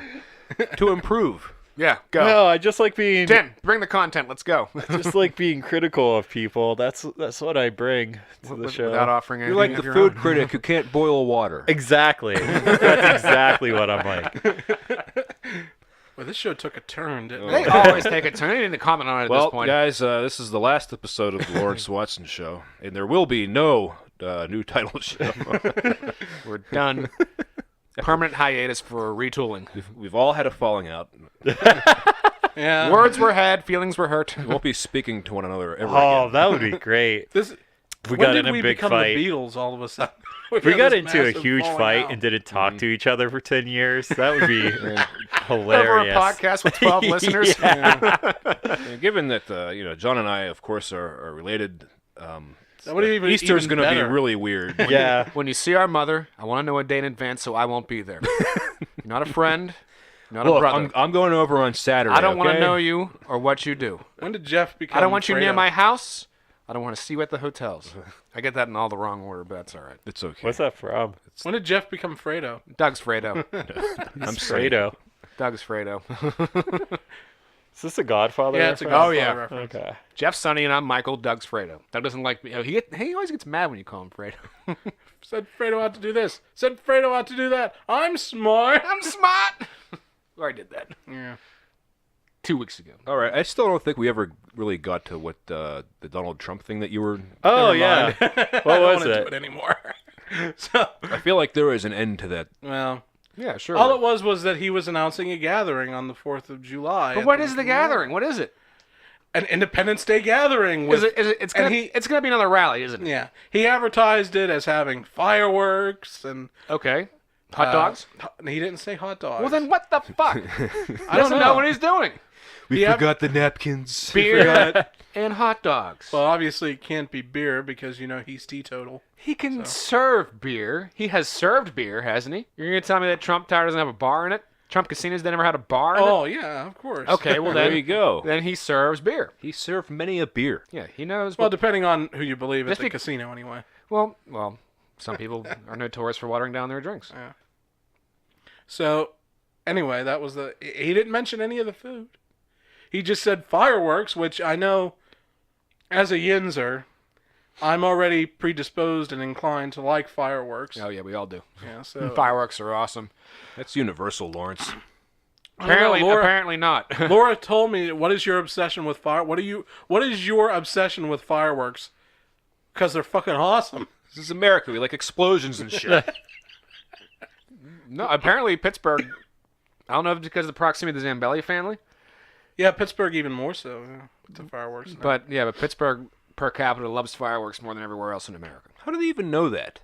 to improve. Yeah, go. No, I just like being Tim, bring the content. Let's go. just like being critical of people. That's what I bring to the show. Without offering You're anything like of the your food own. critic who can't boil water. Exactly. That's exactly what I'm like. Well, this show took a turn, didn't They it? always take a turn. I didn't comment on it at Well, this point. guys, this is the last episode of the Lawrence Watson Show, and there will be no new title show. We're done. Permanent hiatus for retooling. We've all had a falling out. Yeah. Words were had, feelings were hurt. We won't be speaking to one another ever Oh, again. that would be great. This. We When got did in a we big become fight. the Beatles all of a sudden? We got this into a massive huge falling fight out. and didn't talk to each other for 10 years. That would be Over a hilarious. podcast with 12 listeners. And given that John and I, of course, are related, That would even Easter's even going to be better. really weird. Yeah. When you see our mother, I want to know a day in advance so I won't be there. You're not a friend. You're not a Look, brother. I'm going over on Saturday. I don't want to okay? know you or what you do. When did Jeff become? I don't want you near Fredo? my house. I don't want to see you at the hotels. I get that in all the wrong order, but that's all right. It's okay. What's that from? When did Jeff become Fredo? Doug's Fredo. I'm Fredo. Doug's Fredo. Is this a Godfather? Yeah, it's a reference? Oh, yeah. Godfather reference. Okay. Jeff's Sonny and I'm Michael. Doug's Fredo. Doug doesn't like me. He always gets mad when you call him Fredo. Said Fredo ought to do this. Said Fredo ought to do that. I'm smart. I'm smart. We already did that Yeah. 2 weeks ago. All right. I still don't think we ever really got to what the Donald Trump thing that you were. Oh, Never yeah. mind. What I don't was want to do it? it anymore. So, I feel like there is an end to that. well, Yeah, sure. all it was that he was announcing a gathering on the 4th of July. but at what is the gathering? What is it? An Independence Day gathering. With, It's gonna it's gonna be another rally, isn't it? Yeah. He advertised it as having fireworks and Okay. Hot dogs. He didn't say hot dogs. Well, then what the fuck? I don't know what he's doing. We Yeah. forgot the napkins. Beer and hot dogs. Well, obviously it can't be beer because he's teetotal. He can serve beer. He has served beer, hasn't he? You're gonna tell me that Trump Tower doesn't have a bar in it? Trump casinos never had a bar in Oh yeah, of course. it? Okay, well There then you go. then he serves beer. He served many a beer. Yeah, he knows. Well, What, depending on who you believe at Just the be- casino, anyway. well, some people are notorious for watering down their drinks. So, anyway, that was he didn't mention any of the food. He just said fireworks, which I know, as a Yinzer, I'm already predisposed and inclined to like fireworks. Oh yeah, we all do. Yeah, so Fireworks are awesome. That's universal, Lawrence. Apparently not. Laura told me, "What is your obsession with fire? What is your obsession with fireworks? Because they're fucking awesome." This is America. We like explosions and shit. No, apparently Pittsburgh. I don't know if it's because of the proximity of the Zambelli family, Yeah, Pittsburgh even more so with the fireworks. now. but Pittsburgh per capita loves fireworks more than everywhere else in America. How do they even know that?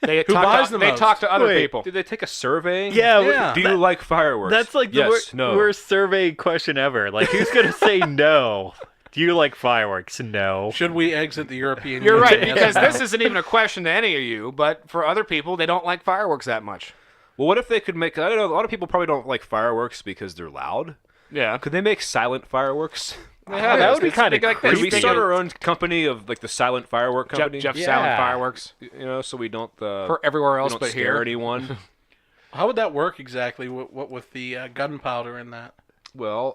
They Who buys the They most? talk to other Wait. people. Did they take a survey? Yeah. Do you like fireworks? That's like the yes, no. worst survey question ever. Like, who's gonna say no? Do you like fireworks? No. Should we exit the European You're Union? right, Yes because or no? this isn't even a question to any of you, but for other people, they don't like fireworks that much. Well, what if they could make? I don't know. A lot of people probably don't like fireworks because they're loud. Yeah. Could they make silent fireworks? Yeah, that would be kind of like Could this. we They start go- our own company of like the silent firework company? Jeff Yeah. Silent Fireworks You know, so we don't for everywhere we else don't but scare here. anyone. How would that work exactly? What with the gunpowder in that? Well,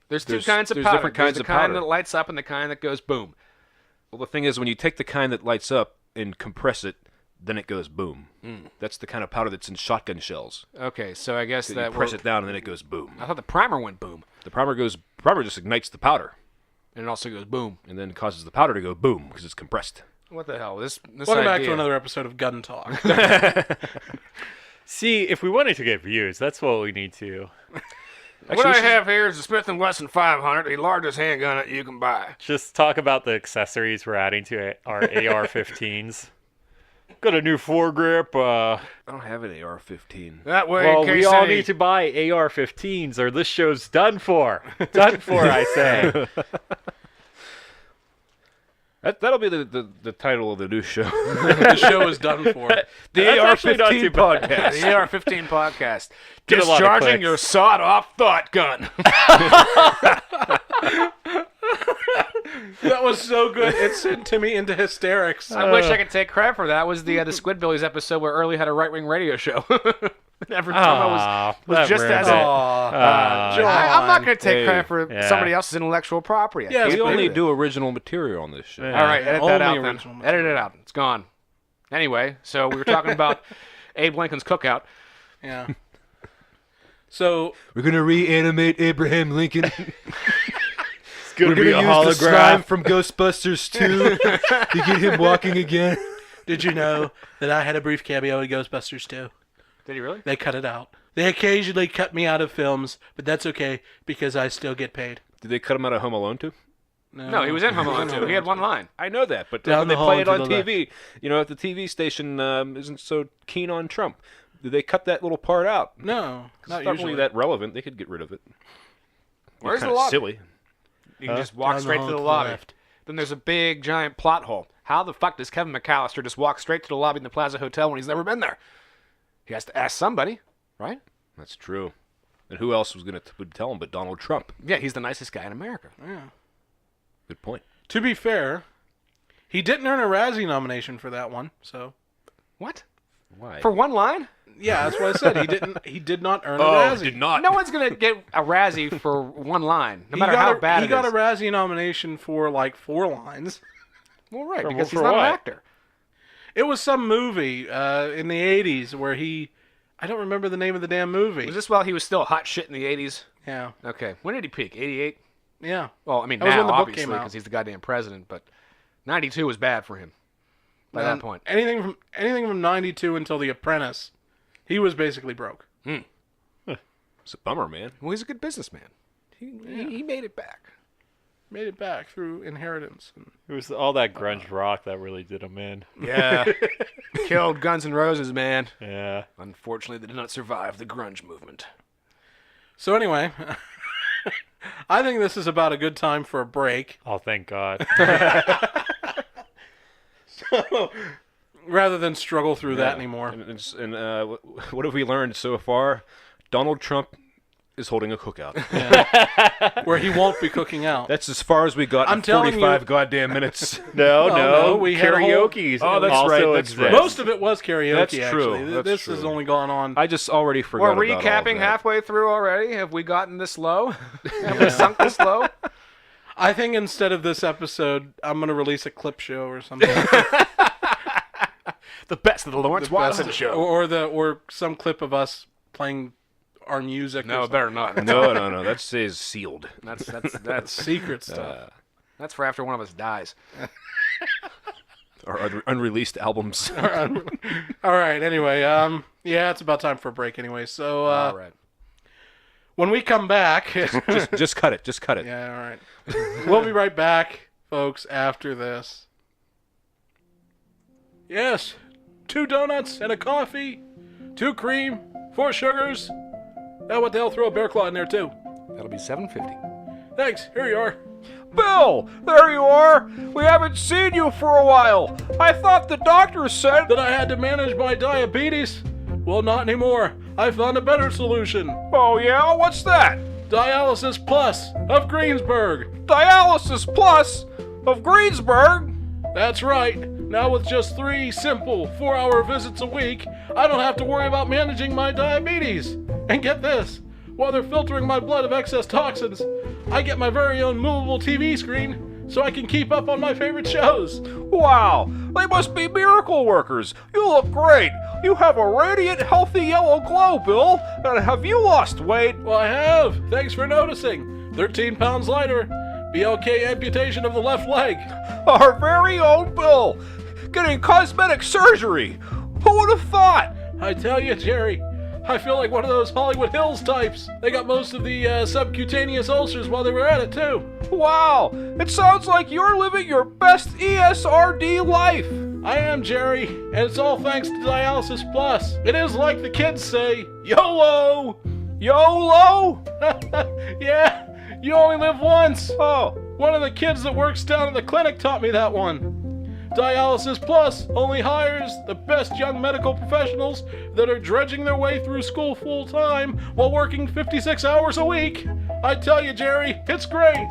There's two There's- kinds of there's powder. different There's kinds the of kind powder. that lights up and the kind that goes boom. the thing is, when you take the kind that lights up and compress it, then it goes boom. That's the kind of powder that's in shotgun shells. Okay, so I guess You that press it down and then it goes boom. I thought the primer went boom, The primer just ignites the powder and it also goes boom. and then causes the powder to go boom because it's compressed. What the hell? This Welcome back idea. to another episode of Gun Talk. See, if we wanted to get views, that's what we need to. What I have here is a Smith & Wesson 500, the largest handgun that you can buy. Just talk about the accessories we're adding to our AR-15s. Got a new foregrip. I don't have an AR-15. That way, Well, in case we all any- need to buy AR-15s, or this show's done for. Done for, I say. That'll be the title of the new show. The show is done for. The That's actually not AR-15 too bad. podcast. The AR-15 podcast. Get a lot of Discharging clicks. your sawed-off thought gun. That was so good. It sent Timmy into hysterics. I wish I could take credit for that. That was the Squidbillies episode where Early had a right-wing radio show. Every time I was just as a... John. I'm not going to take Hey. credit for Yeah. somebody else's intellectual property. I Yeah, can't We it's only believe it. do original material on this show. Yeah. All right, edit that Only out then. original Edit it out. It's gone. Anyway, so we were talking about Abe Lincoln's cookout. Yeah. So We're gonna reanimate Abraham Lincoln. It's going We're to be gonna a use the slime hologram. from Ghostbusters 2 to get him walking again. did you know that I had a brief cameo in Ghostbusters 2? Did he really? They cut it out. They occasionally cut me out of films, but that's okay because I still get paid. Did they cut him out of Home Alone 2? No, he was in Home Alone 2. He had one line. I know that, but Down when the they hall play it and on to the TV, you know, if the TV station isn't so keen on Trump, did they cut that little part out? No, It's not not usually. really that relevant. They could get rid of it. Where's the Kinda lobby? silly. You can just walk Down the straight hall to the to the lobby. left. Then there's a big, giant plot hole. How the fuck does Kevin McAllister just walk straight to the lobby in the Plaza Hotel when he's never been there? He has to ask somebody, right? That's true. And who else would tell him but Donald Trump? Yeah, he's the nicest guy in America. Good point. To be fair, he didn't earn a Razzie nomination for that one. So What? Why? For one line? yeah, that's what I said. He didn't. He did not earn a oh, Razzie. did not. No one's gonna get a Razzie for one line, no He matter got how a, bad he it got is. a Razzie nomination for like 4 lines. Well, right, For- because he's for not what? an actor. It was some movie in the 80s where I don't remember the name of the damn movie. Was this while he was still hot shit in the 80s? Yeah. Okay. When did he peak? 88? Yeah. Well, I mean, That was now, when the book obviously, came out. because he's the goddamn president, but 92 was bad for him by that point. Anything from 92 until The Apprentice, he was basically broke. It's a bummer, man. Well, he's a good businessman. He made it back. Made it back through inheritance. It was all that grunge rock that really did him in. Yeah. Killed Guns N' Roses, man. Yeah. Unfortunately, they did not survive the grunge movement. So anyway, I think this is about a good time for a break. Oh, thank God. Rather than struggle through that anymore. And what have we learned so far? Donald Trump is holding a cookout. Where he won't be cooking out. That's as far as we got I'm in telling 45 you- goddamn minutes. No, no, we had a whole- karaoke's Oh, that's also right, that's exists. right. Most of it was karaoke, That's actually. true, that's This true. has only gone on. I just already forgot We're about all of recapping that. halfway through already. Have we gotten this low? Have we sunk this low? I think instead of this episode, I'm going to release a clip show or something. The best of the Lawrence Watson show. Or some clip of us playing our music. No, or it better not. No. That stays sealed. That's secret stuff. that's for after one of us dies. Our other unreleased albums. All right. Anyway, yeah, it's about time for a break anyway. So All right. when we come back, just cut it. Just cut it. yeah, all right. We'll be right back, folks. After this. Yes, 2 donuts and a coffee, 2 cream, 4 sugars. Oh, what the hell? Throw a bear claw in there too. That'll be $7.50. Thanks. Here you are. Bill, there you are. We haven't seen you for a while. I thought the doctor said That I had to manage my diabetes? Well, not anymore. I found a better solution. Oh yeah, what's that? Dialysis Plus of Greensburg. Dialysis Plus of Greensburg. That's right. Now with just 3 simple 4-hour visits a week, I don't have to worry about managing my diabetes. And get this, while they're filtering my blood of excess toxins, I get my very own movable TV screen so I can keep up on my favorite shows. Wow, they must be miracle workers. You look great. You have a radiant, healthy yellow glow, Bill. And have you lost weight? Well, I have. Thanks for noticing. 13 pounds lighter. BLK amputation of the left leg. Our very own Bill, getting cosmetic surgery. Who would have thought? I tell you, Jerry, I feel like one of those Hollywood Hills types. They got most of the subcutaneous ulcers while they were at it, too. Wow, it sounds like you're living your best ESRD life. I am, Jerry, and it's all thanks to Dialysis Plus. It is like the kids say, YOLO! YOLO? Yeah, you only live once. Oh, One of the kids that works down at the clinic taught me that one. Dialysis Plus only hires the best young medical professionals that are dredging their way through school full time while working 56 hours a week. I tell you, Jerry, it's great.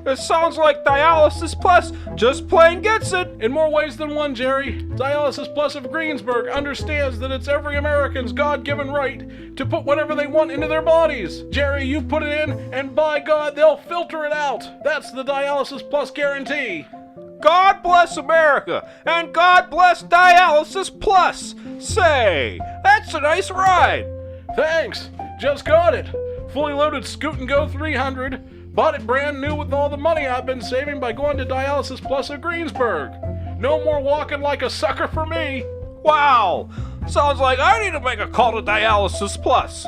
it sounds like Dialysis Plus just plain gets it. In more ways than one, Jerry, Dialysis Plus of Greensburg understands that it's every American's God-given right to put whatever they want into their bodies. Jerry, you put it in, and by God, they'll filter it out. That's the Dialysis Plus guarantee. God bless America, and God bless Dialysis Plus. Say, that's a nice ride. Thanks. Just got it. Fully loaded Scoot and Go 300. Bought it brand new with all the money I've been saving by going to Dialysis Plus of Greensburg. No more walking like a sucker for me. Wow, sounds like I need to make a call to Dialysis Plus.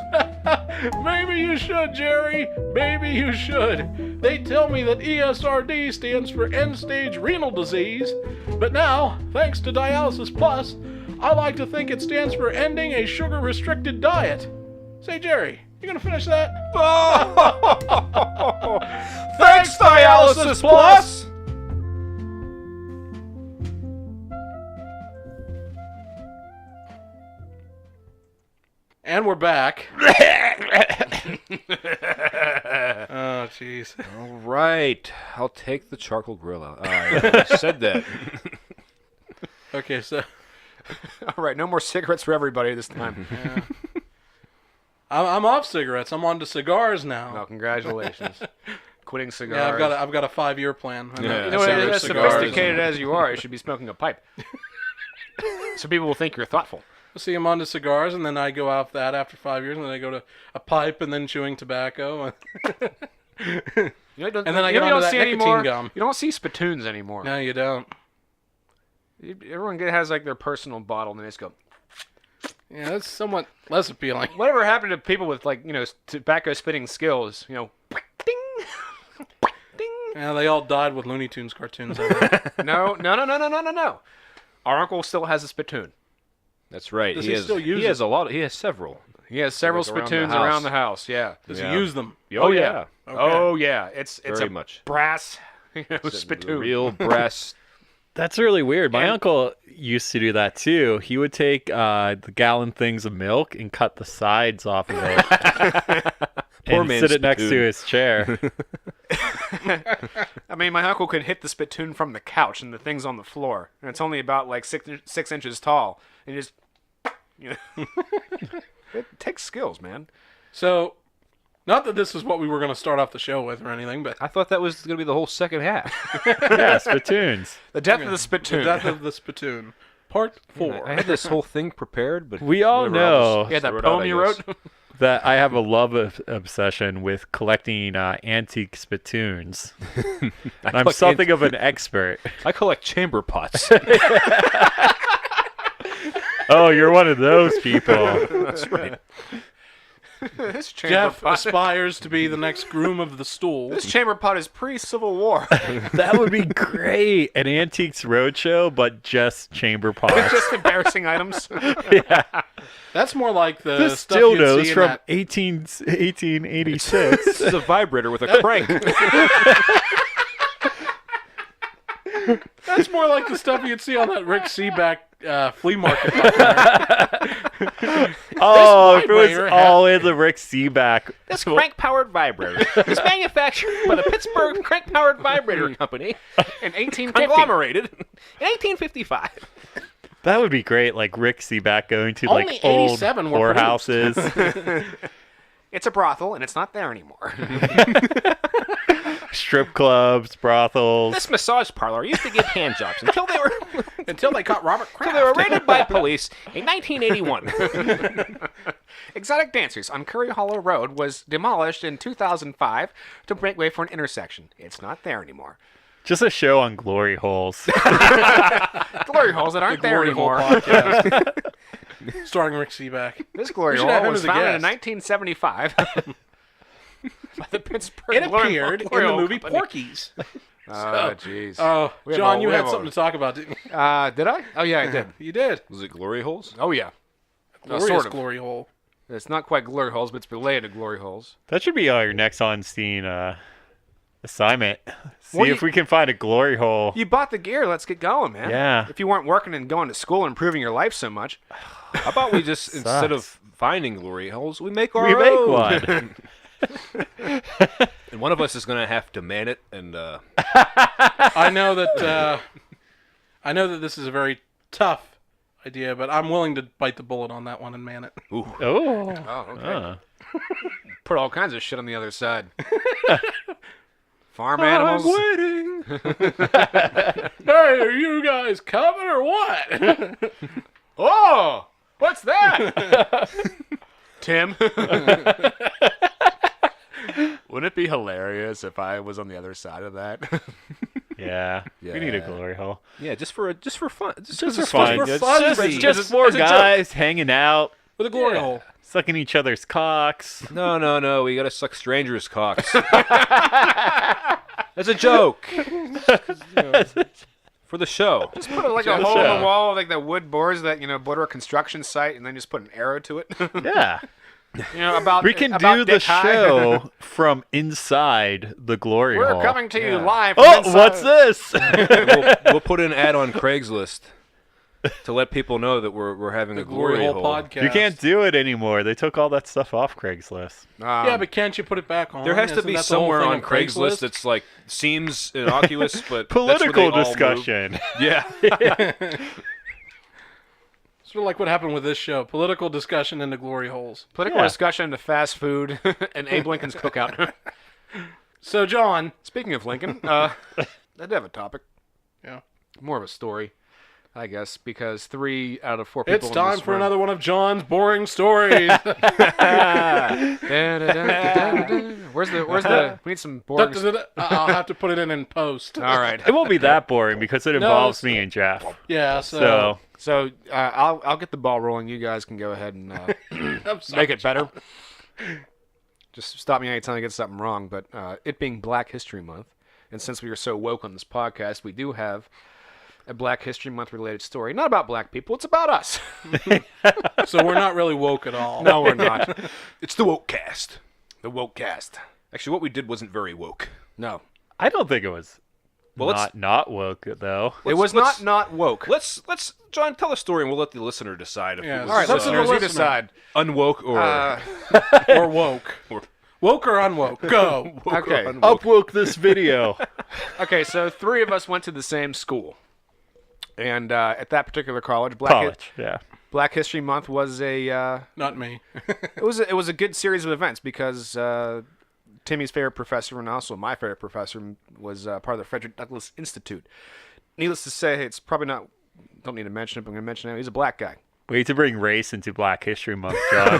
Maybe you should, Jerry. Maybe you should. They tell me that ESRD stands for end-stage renal disease. But now, thanks to Dialysis Plus, I like to think it stands for ending a sugar-restricted diet. Say, Jerry, you gonna finish that? Oh, thanks, Dialysis Plus. And we're back. Oh, jeez. All right, I'll take the charcoal grill out. I said that. Okay, so All right, no more cigarettes for everybody this time. I'm off cigarettes. I'm on to cigars now. No, congratulations. Quitting cigars. Yeah, I've got a 5-year plan. I know. Yeah. You know, Cigarettes, as cigars, sophisticated as you are, you should be smoking a pipe. So people will think you're thoughtful. See, I'm on to cigars, and then I go off that after 5 years, and then I go to a pipe, and then chewing tobacco. You know, And then I get onto that nicotine gum. You don't see spittoons anymore. No, you don't. Everyone has like their personal bottle, and they just go. Yeah, that's somewhat less appealing. Whatever happened to people with like tobacco spitting skills? Ding, ding. Yeah, they all died with Looney Tunes cartoons. I think. No. Our uncle still has a spittoon. That's right. Does he he has, still use he has it? a lot. He has several. He has several Like around the spittoons house. around the house. Yeah. Does Yeah. he use them? Oh yeah, Oh yeah. It's very a much. brass The spittoon. real brass. That's really weird. My And- uncle used to do that too. He would take the gallon things of milk and cut the sides off of it Poor and man's sit it next to spittoon. his chair. I mean, my uncle could hit the spittoon from the couch, and the thing's on the floor, and it's only about like 6 inches tall, and just it takes skills, man. So, not that this is what we were going to start off the show with or anything, but I thought that was going to be the whole second half. Yeah, spittoons. The death of the the spittoon. death of the spittoon, part 4. I had this whole thing prepared, but We all whatever, I'll know. just Yeah, that throw it poem out, I you guess. wrote. that I have a obsession with collecting antique spittoons. I'm collect something of an expert. I collect chamber pots. Oh, you're one of those people. That's right. This chamber Jeff pot. aspires to be the next groom of the stool. This chamber pot is pre-Civil War. That would be great. An Antiques Roadshow, but just chamber pots. Just embarrassing items. Yeah. That's more like the This stuff you'd dildo's see in from that. 1886. This is a vibrator with a crank. That's more like the stuff you'd see on that Rick Seaback flea market. Documentary. Oh, if it was vibrator all in the Rick Seaback. This crank-powered vibrator is manufactured by the Pittsburgh Crank-Powered Vibrator Company, In 1850. conglomerated in 1855. That would be great, like Rick Seaback going to Only like old 87 were whorehouses, It's a brothel, and it's not there anymore. strip clubs, brothels. This massage parlor used to give hand jobs until they were Until they caught Robert Kraft. raided by police in 1981. Exotic Dancers on Curry Hollow Road was demolished in 2005 to make way for an intersection. It's not there anymore. Just a show on glory holes. Glory holes that aren't there Glory Hole anymore. podcast. Starring Rick Seaback. This glory We should have hole him was as a founded in guest. 1975 by the Pittsburgh It Glory appeared in Glory the Hole movie Company. Porky's. Oh, jeez. Oh, We have John, all- you we had have something all- to talk about, didn't you? Did I? Oh, yeah, I did. You did. Was it glory holes? Oh, yeah. Glorious sort of. glory hole. It's not quite glory holes, but it's related to glory holes. That should be your next on scene assignment. See Well, if we can find a glory hole. You bought the gear. Let's get going, man. Yeah. If you weren't working and going to school and improving your life so much. How about we just, instead of finding glory holes, we make our We make own? one. And one of us is going to have to man it, and I know that this is a very tough idea, but I'm willing to bite the bullet on that one and man it. Oh. Oh, okay. Uh. Put all kinds of shit on the other side. Farm animals. waiting. Hey, are you guys coming or what? Oh, what's that? Tim. Wouldn't it be hilarious if I was on the other side of that? Yeah. We need a Yeah. glory hole. Yeah, just for fun. Just for for fun. for It's fun. just four guys hanging out, With a glory Yeah. hole. sucking each other's cocks. No. We gotta suck strangers' cocks. That's a joke. For the show. Just put like a Just, hole in the wall, like the wood boards that border a construction site, and then just put an arrow to it. Yeah. About We can about do the dick high. show from inside the glory We're hole. coming to you Yeah. live. From Oh, inside. what's this? we'll put an ad on Craigslist to let people know that we're having The a glory hole podcast. You can't do it anymore. They took all that stuff off Craigslist. Yeah, but can't you put it back on? There has to Isn't be that the whole somewhere thing on of Craigslist that's like seems innocuous, but Political that's where they all move. discussion. Yeah. Sort of like what happened with this show. Political discussion into glory holes. political Yeah. discussion to fast food and Abe Lincoln's cookout. So, John. Speaking of Lincoln, I did have a topic. Yeah. More of a story, I guess, because 3 out of 4 people. It's in time this for room- another one of John's boring stories. Where's the? We need some boring. I'll have to put it in post. All right. It won't be that boring because it involves me and Jeff. Yeah, So So I'll get the ball rolling. You guys can go ahead and I'm sorry. make it better. Just stop me anytime I get something wrong. But it being Black History Month, and since we are so woke on this podcast, we do have a Black History Month related story. Not about black people. It's about us. So we're not really woke at all. No, we're not. It's the woke cast. The woke cast. Actually, what we did wasn't very woke. No, I don't think it was Well, let's not woke though. it was let's- not woke. let's John tell the story and we'll let the listener decide if Yeah, it was All right, Listen to the listeners, you listener. decide. unwoke or Or woke. Woke or unwoke? Go. woke Okay. or unwoke. Upwoke this video. Okay, so 3 of us went to the same school, and at that particular college, Black Yeah. Black History Month was a Not me. it was a good series of events because Timmy's favorite professor and also my favorite professor was part of the Frederick Douglass Institute. Needless to say, it's probably not. Don't need to mention it, but I'm going to mention it. He's a black guy. Way to bring race into Black History Month, John.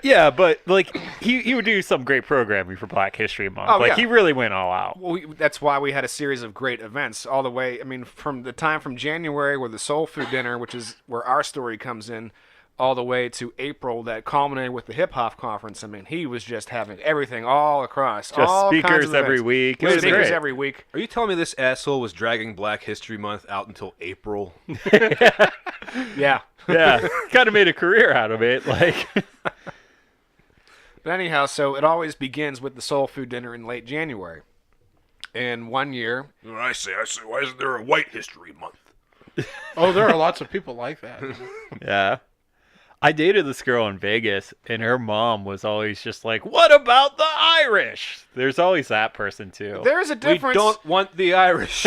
Yeah, but like he would do some great programming for Black History Month. Oh, like yeah. he really went all out. Well, that's why we had a series of great events all the way. I mean, from the time from January with the Soul Food Dinner, which is where our story comes in, all the way to April that culminated with the Hip Hop Conference. I mean, he was just having everything all across. Just all kinds speakers of every events. week. It was Speakers great. every week. Are you telling me this asshole was dragging Black History Month out until April? Yeah. Yeah, kind of made a career out of it. Like, But anyhow, so it always begins with the Soul Food Dinner in late January. And one year, I say, why isn't there a White History Month? Oh, there are lots of people like that. yeah. I dated this girl in Vegas, and her mom was always just like, "What about the Irish?" There's always that person too. there's a We difference. don't want the Irish.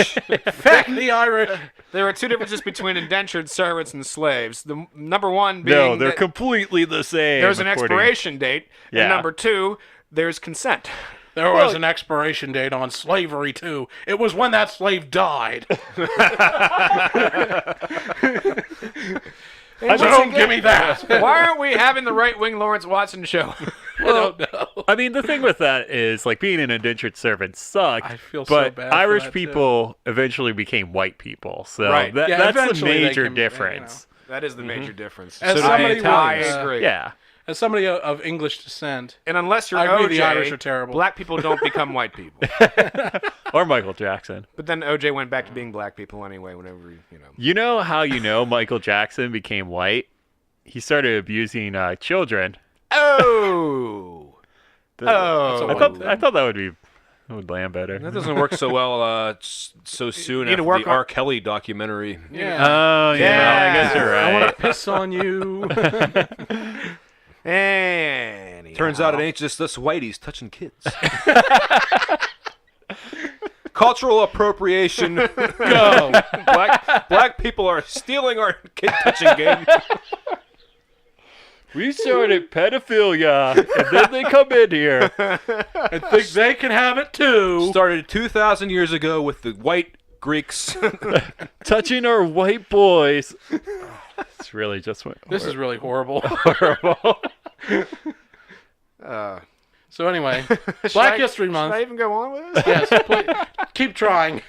Fuck the Irish. There are two differences between indentured servants and slaves. The number one being No, they're that completely the same. there's an according- expiration date, Yeah. and number two, there's consent. There was an expiration date on slavery, too. It was when that slave died. And So once don't again, give me that. Why aren't we having the right-wing Lawrence Watson show? I don't know. I mean, the thing with that is, like, being an indentured servant sucked. I feel so but bad for Irish that, people eventually became white people, so Right. that, Yeah, that's the eventually they major can, difference. That is the major difference. As So do somebody the with, I Italians. agree. Yeah. as somebody of English descent, And unless you're I agree OJ, the Irish are terrible. black people don't become white people. Or Michael Jackson. But then OJ went back to being black people anyway. Whenever you know. You know how you know Michael Jackson became white? He started abusing children. Oh. Oh. I thought that would land better. That doesn't work so well so soon need to after work the on- R. Kelly documentary. yeah. Oh, yeah, I guess you're I want right. to piss on you. Anyhow. Turns out it ain't just us whiteys touching kids. Cultural appropriation. Go. Black people are stealing our kid touching game. We started pedophilia, and then they come in here. I think they can have it, too. Started 2,000 years ago with the white Greeks. Touching our white boys. It's really just This is really horrible. horrible. So anyway, Should Black I- History Month. Should I even go on with this? Yes, please, keep trying.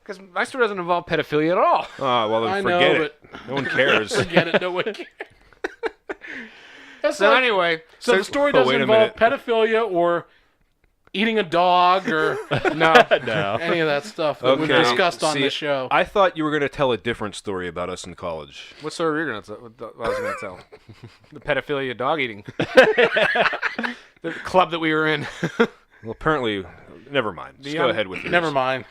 Because my story doesn't involve pedophilia at all. Oh, well, then I forget know, it. No one cares. Forget it. No one cares. That's So like- anyway, so the story doesn't wait a involve minute. pedophilia or eating a dog or no. No. any of that stuff that we've Okay, discussed on see, this show. I thought you were going to tell a different story about us in college. What story were you going to tell? What I was going to tell? The pedophilia dog eating. The club that we were in. Well, apparently, never mind. Just go ahead with yours. Never mind.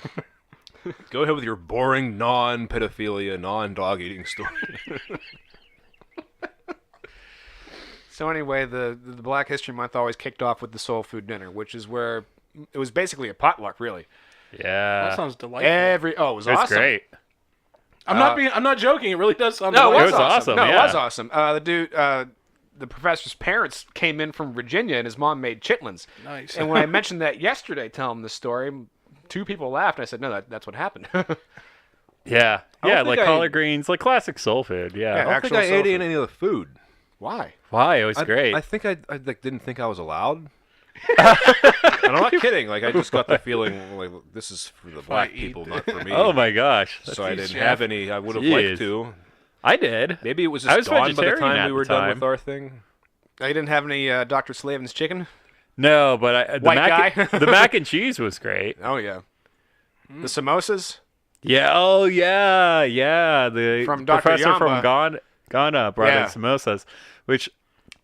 Go ahead with your boring non-pedophilia, non-dog-eating story. So anyway, the Black History Month always kicked off with the Soul Food Dinner, which is where it was basically a potluck, really. Yeah. That sounds delightful. It was It's awesome. great. I'm not joking. It really does sound No, delightful. it was was awesome. awesome, No, yeah. it was awesome. The professor's parents came in from Virginia, and his mom made chitlins. Nice. And when I mentioned that yesterday, telling the story, two people laughed. And I said, "No, that's what happened." Yeah. don't Yeah, think like I- collard greens, like classic soul food. Yeah. Yeah. I don't Actual think I soul ate food. any of the food. Why? Why? It was I- great. I think I like didn't think I was allowed. And I'm not kidding. Like I just got the feeling like this is for the black eat people, not for me. Oh my gosh. So I didn't chef. have any. I would have Jeez. liked to. I did. Maybe it was I just was gone by the vegetarian time at we the were done time. with our thing. You didn't have any Dr. Slavin's chicken? No, but the White mac guy? the mac and cheese was great. Oh yeah. The samosas? Yeah. Oh yeah. Yeah. The From Dr. professor from Yamba. Ghana brought Yeah. in samosas, which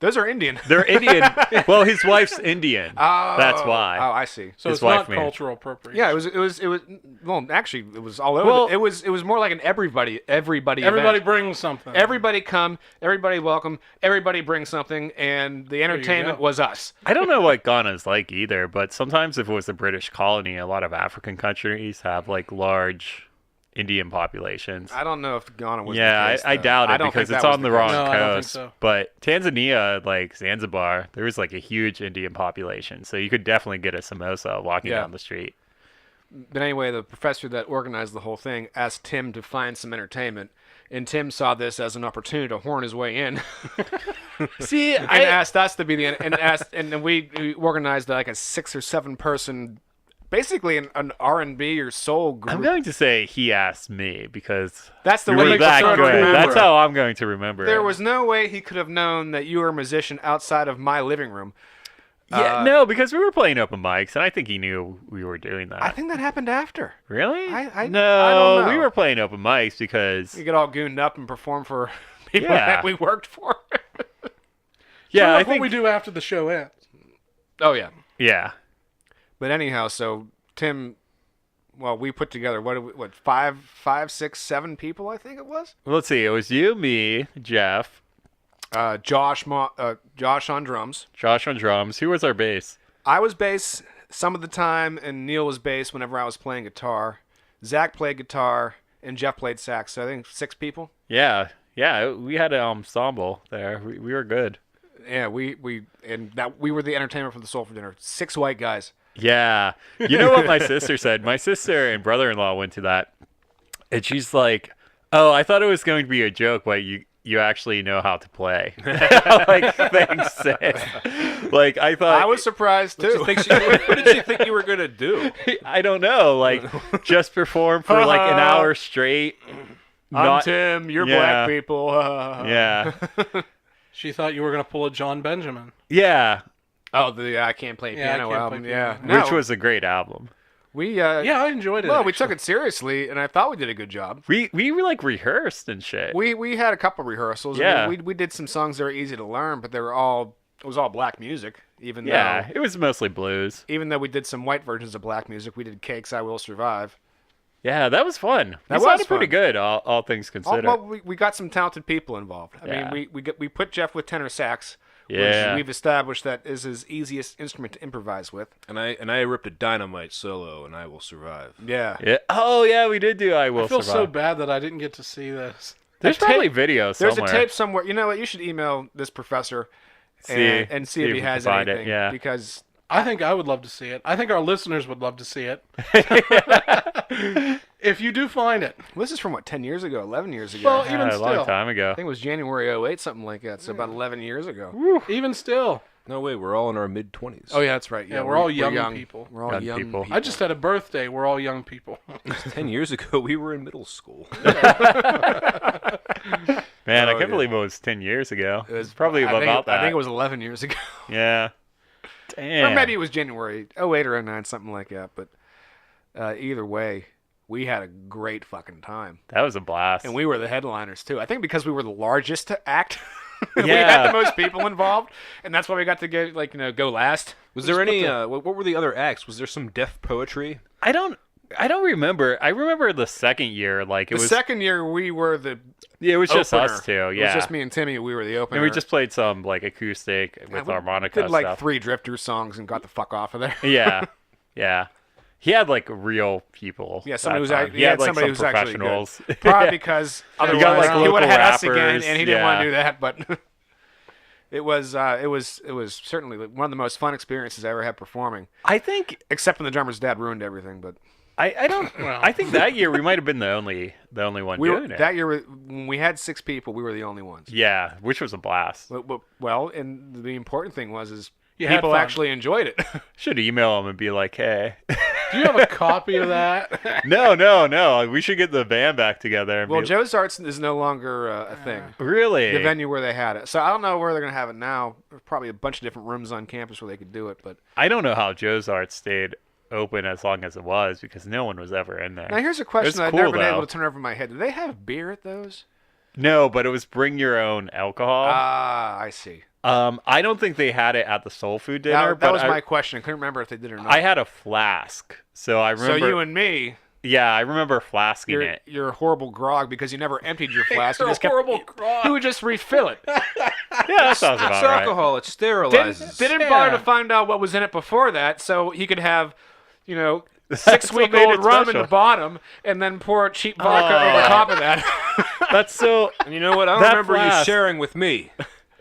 Those are Indian. they're Indian. Well, his wife's Indian. That's why. Oh, I see. So His it's wife not made. cultural appropriation. Yeah, it was. Well, actually, it was all over. Well- it was more like an everybody Everybody event. brings something. Everybody come, everybody welcome, everybody bring something, and the entertainment go. was us. I don't know what Ghana's like either, but sometimes if it was a British colony, a lot of African countries have like large Indian populations. I don't know if Ghana was. Yeah, the case, I though. doubt I it don't because think it's that was on the case. wrong No, I don't think coast. so. But Tanzania, like Zanzibar, there was like a huge Indian population, so you could definitely get a samosa walking Yeah. down the street. But anyway, the professor that organized the whole thing asked Tim to find some entertainment, And Tim saw this as an opportunity to horn his way in, See, and asked us to be and then we organized like a 6 or 7 person, basically an R&B or soul group. I'm going to say he asked me because That's the we way were he that preferred to good. remember That's it. how I'm going to remember There it. was no way he could have known that you were a musician outside of my living room. No, because we were playing open mics, and I think he knew we were doing that. I think that happened after. Really? I No, don't know. we were playing open mics because We get all gooned up and perform for people Yeah. that we worked for. yeah, I Like think what we do after the show ends. Oh yeah. yeah. But anyhow, so Tim, well, we put together what 5, 6, 7 people, I think it was. Let's see. It was you, me, Jeff, Josh on drums. Josh on drums. Who was our bass? I was bass some of the time, and Neil was bass whenever I was playing guitar. Zach played guitar, and Jeff played sax. So I think 6 people. Yeah, we had an ensemble there. We were good. Yeah, we were the entertainment for the Soul for Dinner. 6 white guys. Yeah. You know what my sister said? My sister and brother-in-law went to that, and she's like, "Oh, I thought it was going to be a joke, but you actually know how to play." Like, thanks, sis. Like, I thought I was surprised too. What did she think you were gonna do? I don't know, like just perform for like an hour straight. I'm Tim. You're Yeah. black people. Yeah. She thought you were going to pull a John Benjamin. Yeah. Oh, the I Can't Play Yeah, I Piano Can't album. Play Yeah, Piano. Which was a great album. we. Yeah, I enjoyed it. Well, we actually. took it seriously, and I thought we did a good job. We like rehearsed and shit. We had a couple rehearsals. Yeah. I mean, we did some songs that were easy to learn, but it was all black music. Even Yeah, it was mostly blues. though we did some white versions of black music, we did Cakes, I Will Survive. Yeah, that was fun. That We was sounded pretty fun. good, all things considered. Well, we got some talented people involved. I Yeah. mean, we put Jeff with tenor sax. Yeah. Which we've established that is his easiest instrument to improvise with. And I ripped a dynamite solo, and I will survive. Yeah. Yeah. Oh, yeah, we did do I Will I feel Survive. so bad that I didn't get to see this. There's probably videos There's somewhere. a tape somewhere. You know what? You should email this professor and see if he we has can find anything. it. Yeah. Because I think I would love to see it. I think our listeners would love to see it. If you do find it. this is from what, 10 years ago, 11 years ago. Well, I even a long still. time ago. think it was January 08, something like that. So about 11 years ago. Even still. No way, we're all in our mid-20s. Oh yeah, that's right. Yeah, we're all young people. We're all Young young people. people. I just had a birthday. We're all young people. 10 years ago, we were in middle school. Man, I Oh, can't yeah. believe it was 10 years ago. It was probably I think about that. I think it was 11 years ago. Yeah. Damn. Or maybe it was January 08 or 09, something like that. But either way, we had a great fucking time. That was a blast. And we were the headliners, too. I think because we were the largest to act. We Yeah. had the most people involved. And that's why we got to get, go last. Was there any? What were the other acts? Was there some deaf poetry? I don't remember. I remember the second year, like it The was. second year, we were the Yeah, it was just opener. us two. It Yeah. was just me and Timmy. We were the opener. And we just played some like acoustic with we harmonica did like stuff. 3 Drifter songs and got the fuck off of there. Yeah. Yeah. He had like real people. Yeah, somebody that who's time. he had like somebody some who's actually good. professionals. Probably because You otherwise got, like, he would have local had us again, rappers, and he didn't want to yeah. do that. But it was certainly one of the most fun experiences I ever had performing. I think Except when the drummer's dad ruined everything. But I don't. Well. I think that year we might have been the only one we were, doing it. that year when we had 6 people, we were the only ones. Yeah, which was a blast. Well, and the important thing was You had people fun. actually enjoyed it. Should email him and be like, hey. Do you have a copy of that? No. We should get the band back together. And Well, be, Joe's Arts is no longer a thing. really? The venue where they had it. So I don't know where they're going to have it now. There's probably a bunch of different rooms on campus where they could do it. But I don't know how Joe's Art stayed open as long as it was because no one was ever in there. now here's a question It's that I've cool, never been able though. to turn over my head. Do they have beer at those? No, but it was bring your own alcohol. Ah, I see. I don't think they had it at the Soul Food dinner. That but was I, my question. I couldn't remember if they did or not. I had a flask, so I so remember. you and me, yeah, I remember flasking it. you're a horrible grog because you never emptied your flask. You You're a just kept, horrible grog. You would just refill it. Yeah, that sounds about It's right. alcohol. It sterilizes. Didn't bother Yeah. to find out what was in it before that, so he could have, That's what 6-week-old made it rum in special. the bottom, and then pour cheap vodka Oh. over top of that. That's so. And you know what? I don't That remember you flask. sharing with me.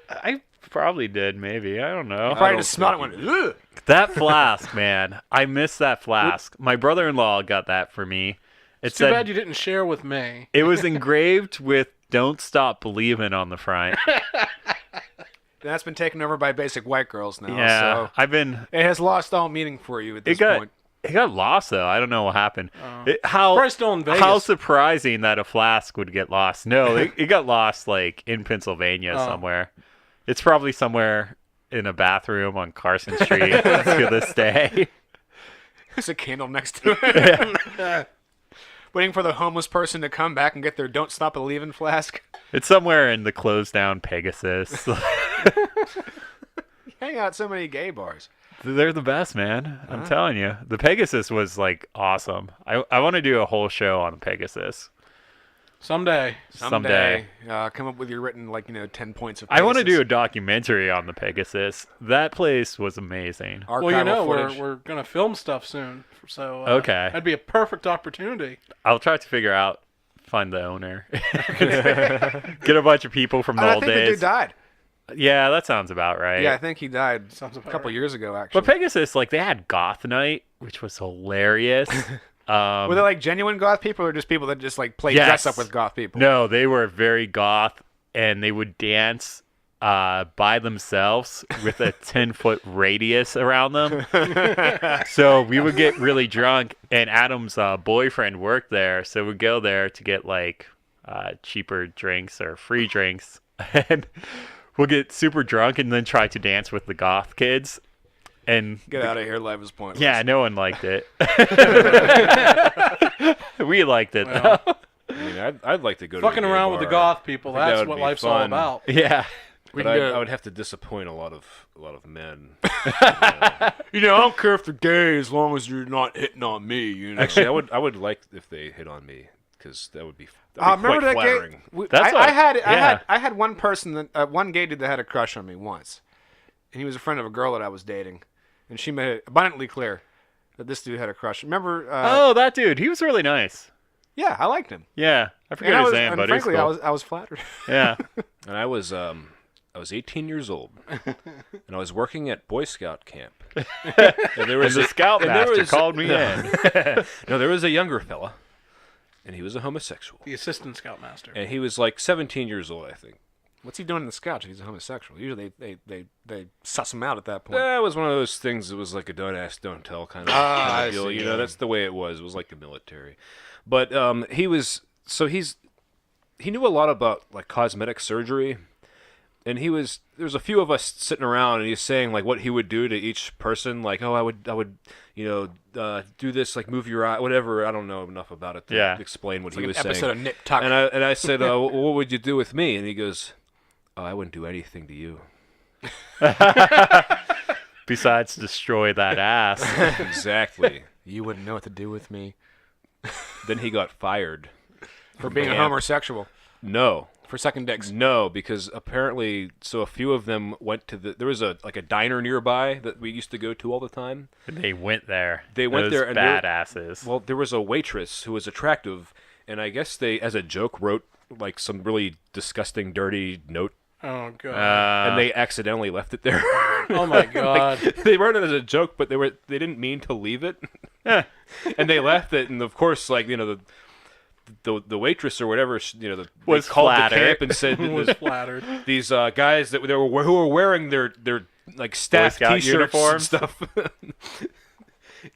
I probably did, maybe. I don't know. Probably don't just smelled it think and went, ugh. That flask, man. I miss that flask. My brother-in-law got that for me, It's too bad you didn't share with me. It was engraved with "Don't Stop Believing" on the front. That's been taken over by basic white girls now. Yeah, So it has lost all meaning for you at this point. It got lost though. I don't know what happened. Probably still in Vegas. How surprising that a flask would get lost. No, it got lost like in Pennsylvania somewhere. It's probably somewhere in a bathroom on Carson Street to this day. There's a candle next to it. Waiting for the homeless person to come back and get their "Don't Stop Believing" flask. It's somewhere in the closed down Pegasus. Hang out at so many gay bars. They're the best, man. I'm telling you. The Pegasus was like awesome. I want to do a whole show on the Pegasus. Someday. Come up with your written 10 points of I Pegasus. want to do a documentary on the Pegasus. That place was amazing. Archival footage. we're gonna film stuff soon, so Okay. that'd be a perfect opportunity. I'll try to find the owner. Get a bunch of people from the I old think the dude days. died. Yeah, that sounds about right. Yeah, I think he died Sounds a about couple right. years ago, actually. But Pegasus, they had Goth Night, which was hilarious. Were they genuine goth people, or just people that just play Yes. dress up with goth people? No, they were very goth, and they would dance by themselves with a 10-foot radius around them. So we would get really drunk, and Adam's boyfriend worked there, so we'd go there to get cheaper drinks or free drinks, and we'll get super drunk and then try to dance with the goth kids. And Get out of here, life is pointless. yeah, no one liked it. We liked it Well, though. I mean, I'd like to go to Fucking the gay around with the bar. goth people, I think that that's would what be life's all fun. about. Yeah. But I would have to disappoint a lot of men. I don't care if they're gay as long as you're not hitting on me. Actually, I would like if they hit on me, because that would be remember quite that flattering. gay? That's I had one person one gay dude that had a crush on me once, and he was a friend of a girl that I was dating, and she made it abundantly clear that this dude had a crush. Remember? Oh, that dude. He was really nice. Yeah, I liked him. Yeah. I forget And his name, but frankly, he's cool. I was flattered. Yeah. And I was 18 years old, and I was working at Boy Scout camp. And there was The scoutmaster called me in. No, there was a younger fella, and he was a homosexual, The assistant scoutmaster. and he was 17 years old, I think. What's he doing in the scouts if he's a homosexual? Usually they suss him out at that point. That was one of those things that was like a don't ask, don't tell kind of, I deal. see. That's the way it was. It was like the military. But he knew a lot about cosmetic surgery, and there's a few of us sitting around, and he's saying what he would do to each person, I would do this, move your eye, whatever. I don't know enough about it to explain what he was Episode saying. of Nip Tuck. And I said, what would you do with me? And he goes, oh, I wouldn't do anything to you. Besides destroy that ass. Exactly. You wouldn't know what to do with me Then he got fired. for being a Yeah. homosexual. No. For second dicks. No, because apparently, so a few of them went to there was a diner nearby that we used to go to all the time. They went there. They went Those there and badasses. Well, there was a waitress who was attractive, and I guess they, as a joke, wrote some really disgusting, dirty note, Oh god. and they accidentally left it there. Oh my god. They wrote it as a joke, but they didn't mean to leave it, and they left it. And of course, the waitress or whatever, they Was called the flattered. camp and said was flattered. these guys who were wearing their staff Scout T-shirts uniforms. and stuff.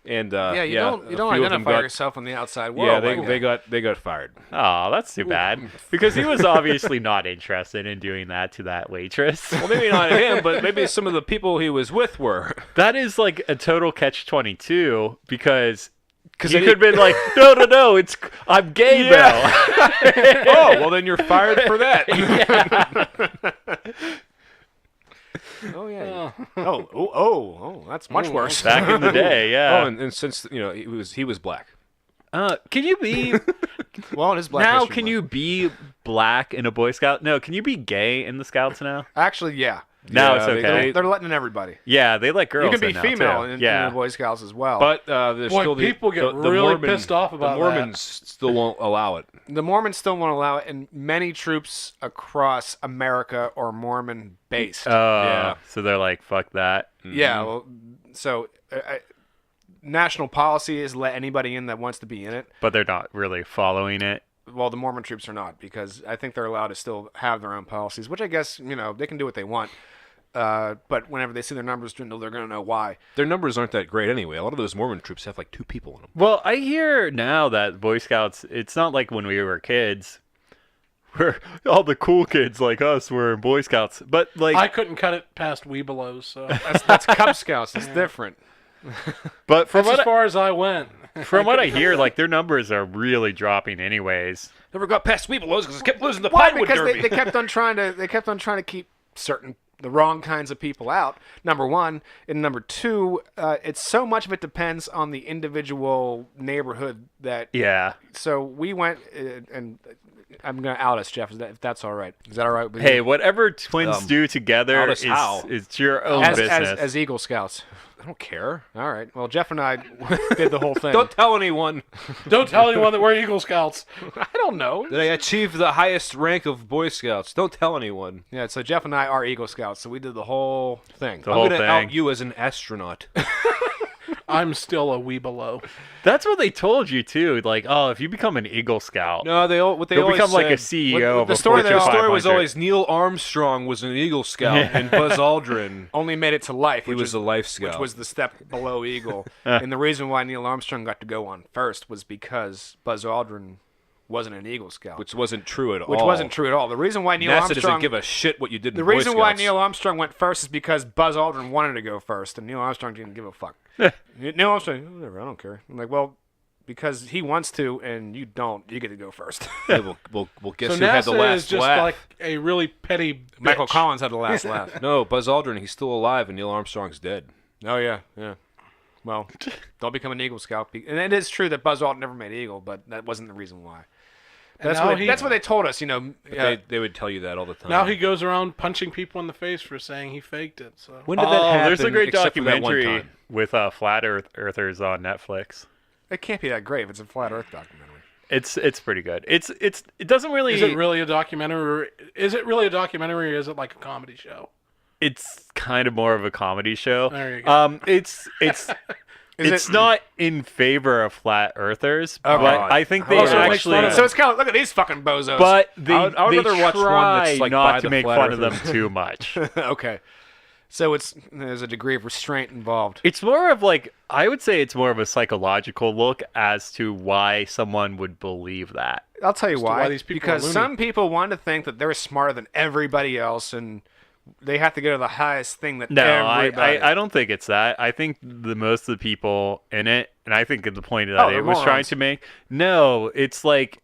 And You don't a few of them identify yourself in the outside world. Yeah, like that. they got fired. Oh, that's too bad. Because he was obviously not interested in doing that to that waitress. Well, maybe not him, but maybe some of the people he was with were. That is a total catch-22 because you then could have been like, no, I'm gay now. Oh, well then you're fired for that. Oh yeah. Oh, that's much worse. Back in the day, yeah. Oh, and since he was black. Can you be Well, it is Black now? History Can Month. you be black in a Boy Scout? No, can you be gay in the Scouts now? Actually, yeah. Now Yeah, it's they- okay. They're letting in everybody. Yeah, they let girls. You can be in now, female too. in yeah. the Boy Scouts as well. But there's Boy, still people get the really Mormon, pissed off about the Mormons still won't allow it. the Mormons still won't allow it, and many troops across America are Mormon based. Oh, Yeah. so they're like, fuck that. Yeah. Well, so national policy is let anybody in that wants to be in it. But they're not really following it. Well, the Mormon troops are not, because I think they're allowed to still have their own policies, which I guess, they can do what they want. But whenever they see their numbers dwindle, they're going to know why. Their numbers aren't that great anyway. A lot of those Mormon troops have like 2 people in them. Well, I hear now that Boy Scouts, it's not like when we were kids, where all the cool kids like us were in Boy Scouts. But like, I couldn't cut it past Weebelows, so That's Cub Scouts. It's different. but from that's as what far as I went. from what I hear, like their numbers are really dropping anyways. Never got past Weebelows because it kept losing the Why? Pinewood Because Derby. they kept on trying to keep the wrong kinds of people out. Number one, and number two, it's so much of it depends on the individual neighborhood that. Yeah. So we went, and I'm gonna out us, Jeff. If that's all right? Is that all right with Hey, you? whatever twins do together out us how? is your own As, business. as Eagle Scouts. I don't care. All right. Well, Jeff and I did the whole thing. Don't tell anyone Don't tell anyone that we're Eagle Scouts. I don't know. that I achieved the highest rank of Boy Scouts. Don't tell anyone. Yeah. So Jeff and I are Eagle Scouts. So we did the whole thing. The I'm whole going to thing. out you as an astronaut. I'm still a Weebelow. That's what they told you too. Like, oh, if you become an Eagle Scout, No, what they you'll always become like a said- CEO of the a story- Fortune the The story was 500. always Neil Armstrong was an Eagle Scout and Buzz Aldrin Only made it to life. he which was is a Life Scout. which was the step below Eagle. And the reason why Neil Armstrong got to go on first was because Buzz Aldrin wasn't an Eagle Scout, which wasn't true at all. which wasn't true at all. The reason why Neil NASA Armstrong doesn't give a shit what you did in the Boy reason why Scouts. Neil Armstrong went first is because Buzz Aldrin wanted to go first, and Neil Armstrong didn't give a fuck. Neil Armstrong, whatever, I don't care. I'm like, well, because he wants to and you don't, you get to go first. Yeah, we'll guess So who had the NASA last is just laugh. like a really petty bitch. Michael Collins had the last laugh. No, Buzz Aldrin, he's still alive, and Neil Armstrong's dead. Oh yeah. Well, don't become an Eagle Scout. And it is true that Buzz Aldrin never made Eagle, but that wasn't the reason why. And That's now what he- that's what they told us. Yeah. They would tell you that all the time. Now he goes around punching people in the face for saying he faked it. So When did that happen? there's a great except for that one documentary time? with flat earthers on Netflix. It can't be that great if it's a flat Earth documentary. It's pretty good. It doesn't really. is it really a documentary? Or is it really a documentary, or is it like a comedy show? It's kind of more of a comedy show. There you go. It's it- not in favor of flat earthers, Oh, but God. I think they Oh, so it makes actually. fun of So it's kind of look at these fucking bozos. But they, I would they rather watch one try that's, like, by not to the make flat fun of them earthers. too much. okay, so there's a degree of restraint involved. It's more of like, I would say it's more of a psychological look as to why someone would believe that. I'll tell you to why. why these people are Because loony. some people want to think that they're smarter than everybody else, and they have to go to the highest thing that No, everybody. I don't think it's that. I think the most of the people in it, and I think the point that Oh, it they're was trying morons. to make, no, it's like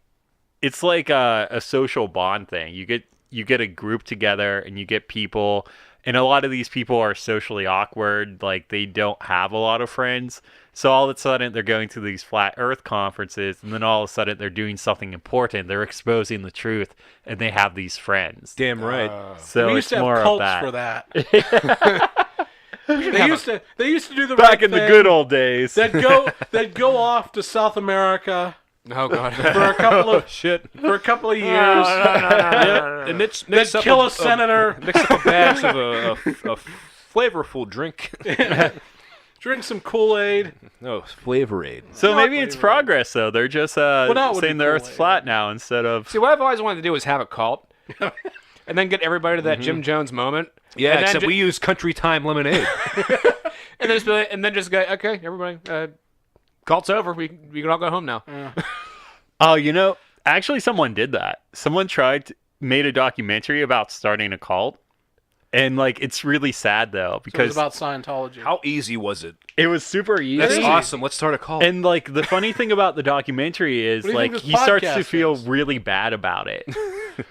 a social bond thing. You get a group together and you get people, and a lot of these people are socially awkward, like they don't have a lot of friends. So all of a sudden they're going to these flat earth conferences, and then all of a sudden they're doing something important. They're exposing the truth, and they have these friends. Damn right. So we it's used to have more of cults that. for that. They used to do the Back right in the thing. good old days. They'd go off to South America Oh God. for a couple of Shit. years. Yeah, and mix They'd up kill a senator, mix up a batch of a flavorful drink. drink some Kool-Aid. No, Flavor Aid. So Not maybe it's flavor. progress, though. They're just that would saying be the Earth's cool, flat now instead of. See, what I've always wanted to do is have a cult, and then get everybody to that Jim Jones moment. Yeah, and then except ju- we use Country Time Lemonade. and then just be like, and then just go, okay, everybody, cult's over. We can all go home now. Oh, actually, someone did that. Someone made a documentary about starting a cult, and like it's really sad though So it because was about Scientology. How easy was it? it was super easy. That's easy. awesome. Let's start a cult. And like the funny thing about the documentary is What do you think like this he starts to podcast feel is? really bad about it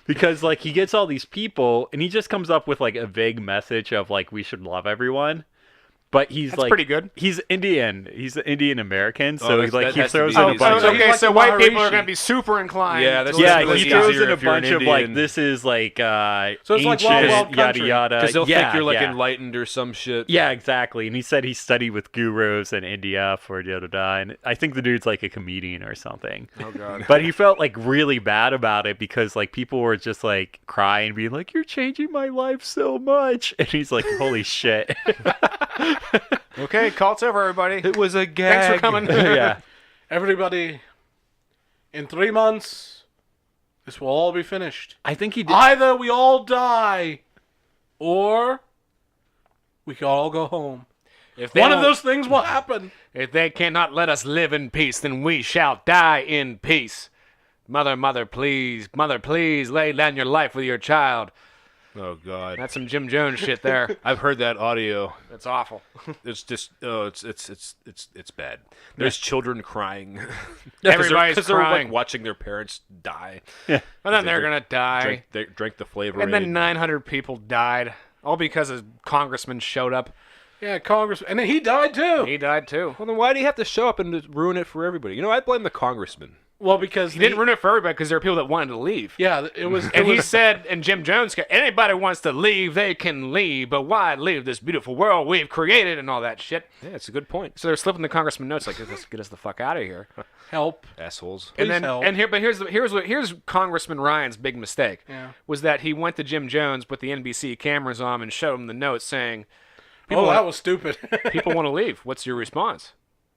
because like he gets all these people and he just comes up with like a vague message of like we should love everyone. But he's That's like pretty good. He's Indian. He's Indian American, so that's- that he has to throws be in a easy. bunch So of he okay, like so the white people are Maharishi. going to be super inclined. Yeah, that's to yeah, listen to really he this guy. throws easier in a if you're an bunch of like Indian. this is like So it's like ancient, Wild Wild yada Country. yada. Because they'll yeah, think you're like yeah. enlightened or some shit. Yeah, exactly. And he said he studied with gurus in India for da da da. And I think the dude's like a comedian or something. Oh God. But he felt like really bad about it because like people were just like crying, being like, "You're changing my life so much," and he's like, "Holy shit!" Okay, cult's over, everybody. It was a gag. Thanks for coming. Yeah. Everybody, in 3 months, this will all be finished. I think he did. Either we all die, or we can all go home. If they One of won't- those things will happen. If they cannot let us live in peace, then we shall die in peace. Mother, please, lay down your life with your child. Oh God. That's some Jim Jones shit there. I've heard that audio. That's awful. It's just it's bad. There's children crying. Everybody's because they're crying. like watching their parents die. And then they're gonna die. Drink the flavor. And then 900 people died, all because a congressman showed up. Yeah, Congress, and then he died too. He died too. Well, then why do you have to show up and just ruin it for everybody? You know, I blame the congressman. Well, because He didn't ruin it for everybody because there were people that wanted to leave. Yeah, it was. And he said, and Jim Jones, anybody wants to leave, they can leave, but why leave this beautiful world we've created and all that shit? Yeah, it's a good point. So they're slipping the congressman notes like, get us the fuck out of here. help. Assholes. And Please then, help. and here's Congressman Ryan's big mistake. Yeah. Was that he went to Jim Jones, put the NBC cameras on, and showed him the notes saying, Oh, that was stupid. people want to leave. What's your response?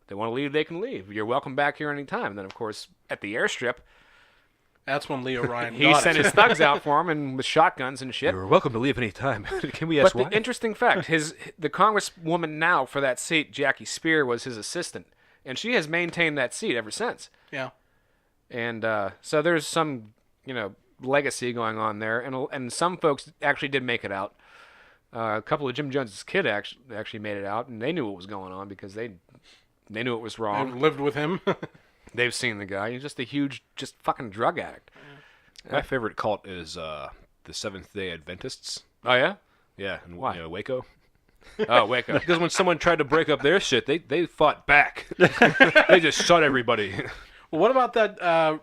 They want to leave, they can leave. You're welcome back here anytime. And then, of course, at the airstrip, That's when Leo Ryan he got sent it. his thugs out for him and with shotguns and shit. You're welcome to leave any time. Can we ask But why? the interesting fact, the congresswoman now for that seat, Jackie Spear, was his assistant, and she has maintained that seat ever since. Yeah. And so there's some, legacy going on there, and some folks actually did make it out. A couple of Jim Jones's kids actually made it out, and they knew what was going on because they knew it was I've wrong. lived with him. They've seen the guy. He's just a huge, just fucking drug addict. My favorite cult is the Seventh-day Adventists. Oh yeah? Yeah, and Why? Waco. Oh, wake up. Because when someone tried to break up their shit, they fought back. They just shot everybody. Well, what about that?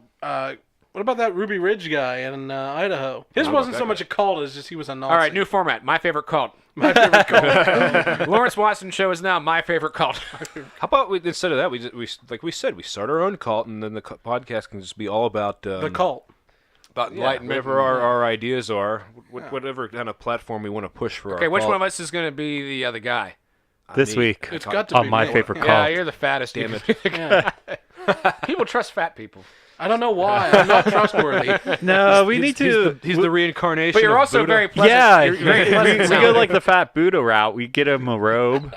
What about that Ruby Ridge guy in Idaho? His wasn't so much a cult as just he was a Nazi. All right, new format. My favorite cult. My favorite cult. Lawrence Watson show is now my favorite cult. How about instead of that, we like we said, we start our own cult, and then the podcast can just be all about The cult. About Yeah, enlightenment. whatever our ideas are, whatever kind of platform we want to push for. Okay, our which cult. one of us is going to be the other guy? This week It's got to on be my me. favorite Yeah, cult. you're the fattest. Damn it. Yeah. People trust fat people. I don't know why. I'm not trustworthy. No, we need to. He's the reincarnation. But you're of also Buddha. very pleasant. Yeah, You're very we pleasant go sounding. like the fat Buddha route. We get him a robe.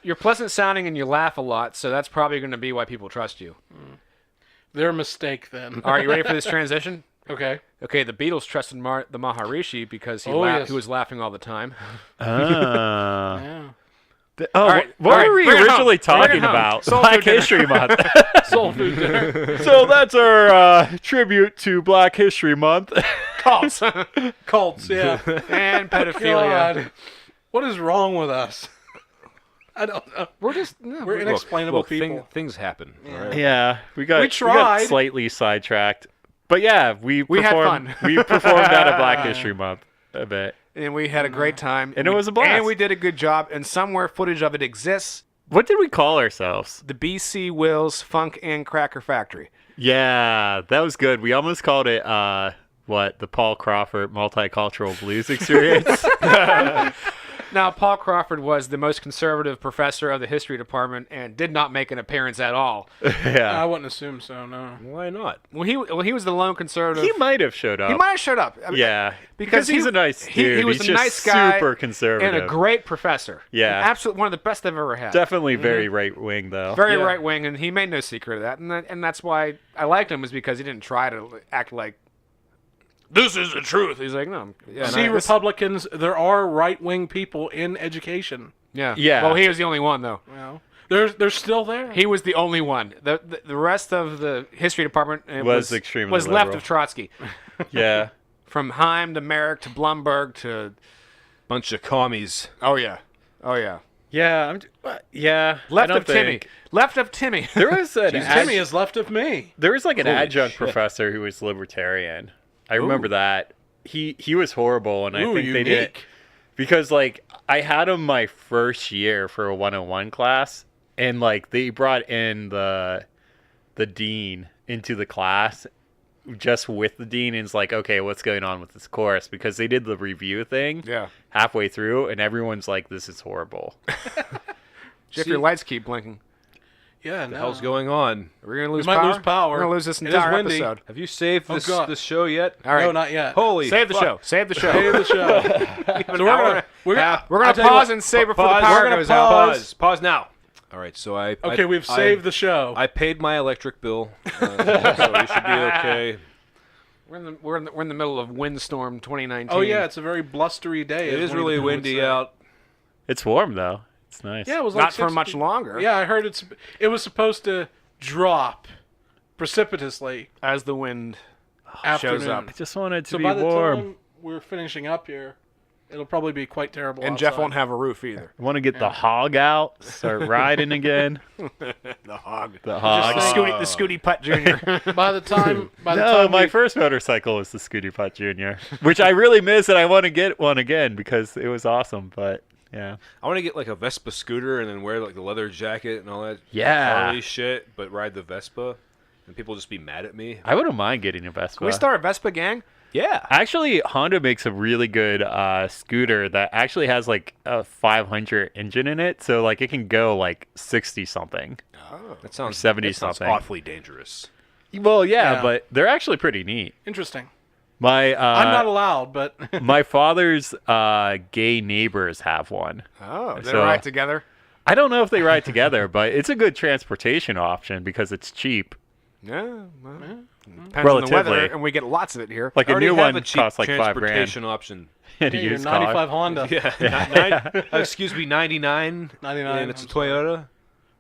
You're pleasant sounding and you laugh a lot, so that's probably going to be why people trust you. Their mistake then. All right, you ready for this transition? Okay. Okay, the Beatles trusted the Maharishi because he Yes. was laughing all the time. Yeah. Oh, right, what all right, were we bring it home. originally Bring it talking home. about? Soul Black food dinner. History Month. Soul food dinner. So that's our tribute to Black History Month. Cults Cults, yeah. and pedophilia. God. What is wrong with us? I don't know. We're just We're inexplainable Look, people. things happen. all right? Yeah, we got tried. slightly sidetracked, but yeah, we had performed. fun. We performed at a Black History Month a bit. and we had a great time. And it was a blast. And we did a good job, and somewhere footage of it exists. What did we call ourselves? The BC Wills Funk and Cracker Factory. Yeah, that was good. We almost called it the Paul Crawford Multicultural Blues Experience. Now, Paul Crawford was the most conservative professor of the history department and did not make an appearance at all. Yeah, I wouldn't assume so, no. Why not? Well, he was the lone conservative. he might have showed up. He might have showed up. I mean, Yeah, because he's he- a nice he dude. was He's a just nice guy super conservative and a great professor. Yeah. Absolutely one of the best I've ever had. Definitely very right wing though. Very Yeah. right wing, and he made no secret of that. And that's why I liked him, was because he didn't try to act like this is the truth. He's like, no. Yeah, See, no, this- Republicans, there are right-wing people in education. yeah. Yeah. Well, he was the only one, though. You know? They're still there. He was the only one. The rest of the history department Was extremely was left liberal. of Trotsky. Yeah, From Heim to Merrick to Blumberg to Bunch of commies. oh yeah. yeah, yeah. I Left don't of Timmy. think- Left of Timmy. There was an Timmy is left of me. There was like an Holy adjunct shit. professor who was libertarian. I remember that. He was horrible, and I Ooh, think they did it unique. because like I had him my first year for a 101 class, and like they brought in the dean into the class, just with the dean and is like, okay, what's going on with this chorus? Because they did the review thing Yeah. halfway through, and everyone's like, this is horrible. Jeff, your lights keep blinking. Yeah, What the hell's going on? We're gonna lose might power. lose power. We're gonna lose this It is entire windy. episode. Have you saved Oh, this God. this show yet? All right. No, not yet. Holy Save the fuck. show. Save the show. Save the show. So we're gonna We're gonna pause and save it before the Pause. power We're gonna goes out. Pause now. All right, so Okay, we've saved the show. I paid my electric bill, so we should be okay. We're in the middle of windstorm 2019. Oh yeah, it's a very blustery day. It as is one of the really people would windy say. out. It's warm, though. It's nice. Yeah, it was like not for 60 much longer. Yeah, I heard it was supposed to drop precipitously As the wind afternoon. shows up. I just wanted to So be by the warm. time we're finishing up here, it'll probably be quite terrible. And outside. Jeff won't have a roof either. I want to get the hog out, start riding again. The hog. The hog. The Scooty Putt Jr. By the time, No, my first motorcycle was the Scooty Putt Jr., which I really miss, and I want to get one again because it was awesome. But yeah, I want to get like a Vespa scooter and then wear like the leather jacket and all that Yeah. Harley shit, but ride the Vespa, and people just be mad at me. I wouldn't mind getting a Vespa. Can we start a Vespa gang? Yeah. Actually, Honda makes a really good scooter that actually has like a 500 engine in it, so like it can go like 60 something. That sounds 70 that sounds something. awfully dangerous. Well, yeah, Yeah. but they're actually pretty neat. interesting. My I'm not allowed, but my father's gay neighbors have one. Oh, they So- ride together. I don't know if they ride together, but it's a good transportation option because it's cheap. Yeah. Well, depends on the Relatively. weather, and we get lots of it here. Like I a already new have one a cheap costs like $5,000 transportation option. in a your used car. 95 Honda. Yeah, excuse me, 99. 99, and it's a I'm sorry. Toyota.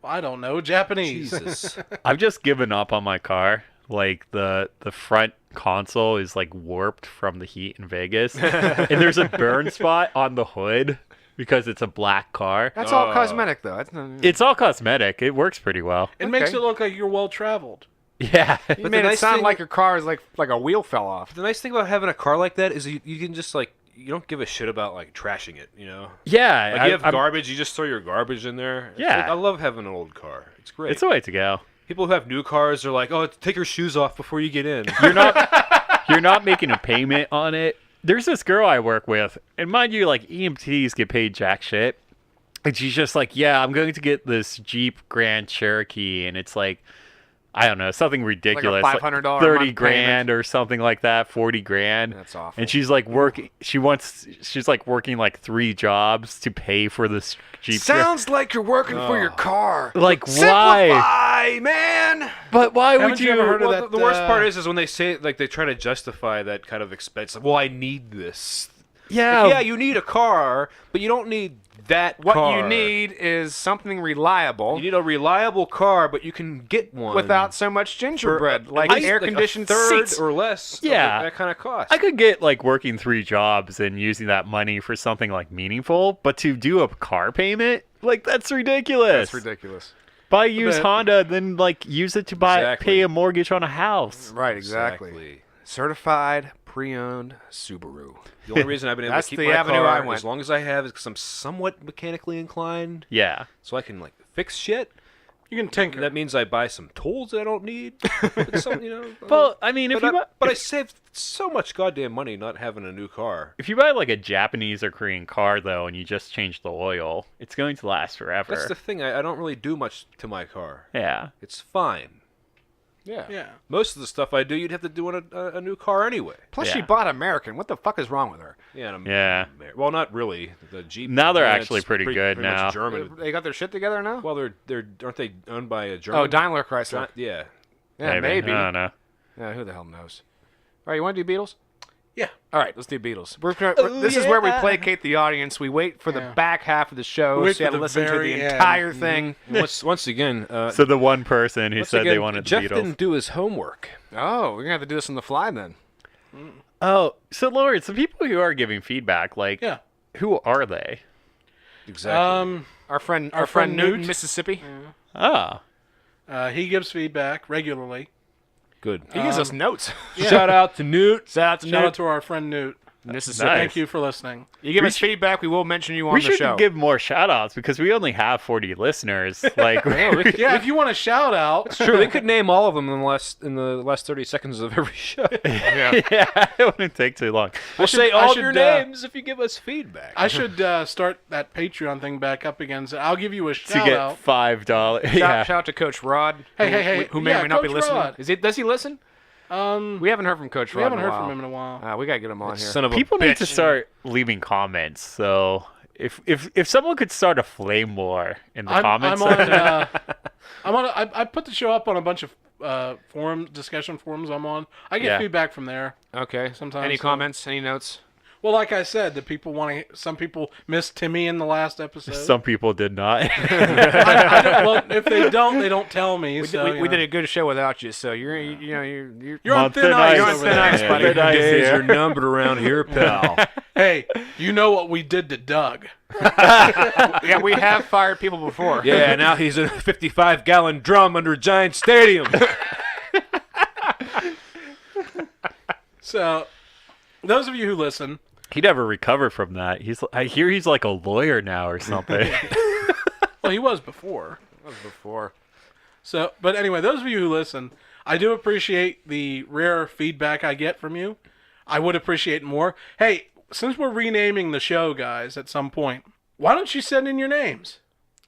I don't know, Japanese. Jesus. I've just given up on my car. Like the front console is like warped from the heat in Vegas, and there's a burn spot on the hood because it's a black car. That's all cosmetic, though. That's not, It's all cosmetic. It works pretty well. It makes Okay. it look like you're well traveled. Yeah. you the made it nice sound thing- like your car is like a wheel fell off. The nice thing about having a car like that is you can just like you don't give a shit about like trashing it, you know. Yeah. Like you have garbage, you just throw your garbage in there. It's Yeah. like, I love having an old car. It's great. It's the way to go. People who have new cars are like, "Oh, take your shoes off before you get in." You're not making a payment on it. There's this girl I work with, and mind you, like EMTs get paid jack shit. And she's just like, yeah, I'm going to get this Jeep Grand Cherokee, and it's like, I don't know, something ridiculous, $500 a 30 month grand or something like that, 40 grand. That's awful. And she's like she's like working like 3 jobs to pay for this Jeep. Sounds like you're working for your car. Like, why? Simplify, man. But why Haven't would you you? ever heard of Well, that? the worst part is when they say like they try to justify that kind of expense. Like, well, I need this. Yeah. Like, yeah, you need a car, but you don't need that What car. you need is something reliable You need a reliable car, but you can get one without so much gingerbread, like at least, air-conditioned a third seats. or less. Yeah. Of that kind of cost. I could get like working 3 jobs and using that money for something like meaningful, but to do a car payment, like that's ridiculous. That's ridiculous. Buy a used But- Honda, then like use it to buy Exactly. pay a mortgage on a house. Right, exactly. Certified pre-owned Subaru. The only reason I've been able That's to keep the my avenue car I went. as long as I have is because I'm somewhat mechanically inclined, Yeah. so I can like fix shit. You can tinker. That means I buy some tools that I don't need. But some, you know, Well, I mean, but I saved so much goddamn money not having a new car. if you buy like a Japanese or Korean car though, and you just change the oil, it's going to last forever. That's the thing. I don't really do much to my car. Yeah. It's fine. Yeah. yeah. Most of the stuff I do, you'd have to do on a new car anyway. Plus, Yeah. she bought American. What the fuck is wrong with her? Yeah. And I'm, Yeah. Well, not really. The Jeep. Now they're yeah, actually it's pretty good much now. German. They got their shit together now? Well, they're aren't they owned by a German? Oh, Daimler Chrysler. Yeah. Yeah, maybe. I don't know. Yeah, who the hell knows? All right, you want to do Beatles? Yeah. All right, let's do Beatles. This is where we placate the audience. We wait for the Yeah. back half of the show, We wait so you have for to the listen to very the end. entire thing. Once again, So the one person who once said they again, wanted Jeff the Beatles. didn't do his homework. Oh, we're going to have to do this on the fly then. Oh, so Lawrence, the people who are giving feedback, like, Yeah. who are they? Exactly. Our friend friend Newton, Newt. Mississippi. Oh, He gives feedback regularly. Good. He gives us notes. Shout out to Nut. Shout out to Shout Newt. out to our friend Newt. Mississippi. Nice. Thank you for listening. You give We us feedback, we will mention you on We the should show. give more shout outs because we only have 40 listeners. Like, Yeah, if you want a shout out, Sure, we could name all of them in the last 30 seconds of every show. Yeah. yeah, it wouldn't take too long. We'll should- say I all of should, your uh, names if you give us feedback. I should start that Patreon thing back up again. So I'll give you a To shout get out. $5. Shout, Yeah. shout out to Coach Rod. Hey, who may yeah, or may not be Coach listening. Rod. Does he listen? We haven't heard from Coach We Rod. haven't in a heard from while. him in a while. We gotta get him on here. Son of a People need to bitch. start leaving comments. So if someone could start a flame war in the comments, I put the show up on a bunch of discussion forums I'm on. I get Yeah. feedback from there. Okay. Sometimes, Any so- comments? Any notes? Well, like I said, some people missed Timmy in the last episode. some people did not. I don't, well, if they don't tell me. We, so, did, we, you we know. did a good show without you, so you're You're on thin ice. You're on over thin there. ice, buddy. Thin ice Days here. are numbered around here, pal. Hey, you know what we did to Doug? Yeah, we have fired people before. Yeah, now he's in a 55-gallon drum under Giant Stadium. So, those of you who listen, He never recovered from that. I hear he's like a lawyer now or something. well, he was before. That was before. So, but anyway, those of you who listen, I do appreciate the rare feedback I get from you. I would appreciate more. Hey, since we're renaming the show, guys, at some point, why don't you send in your names?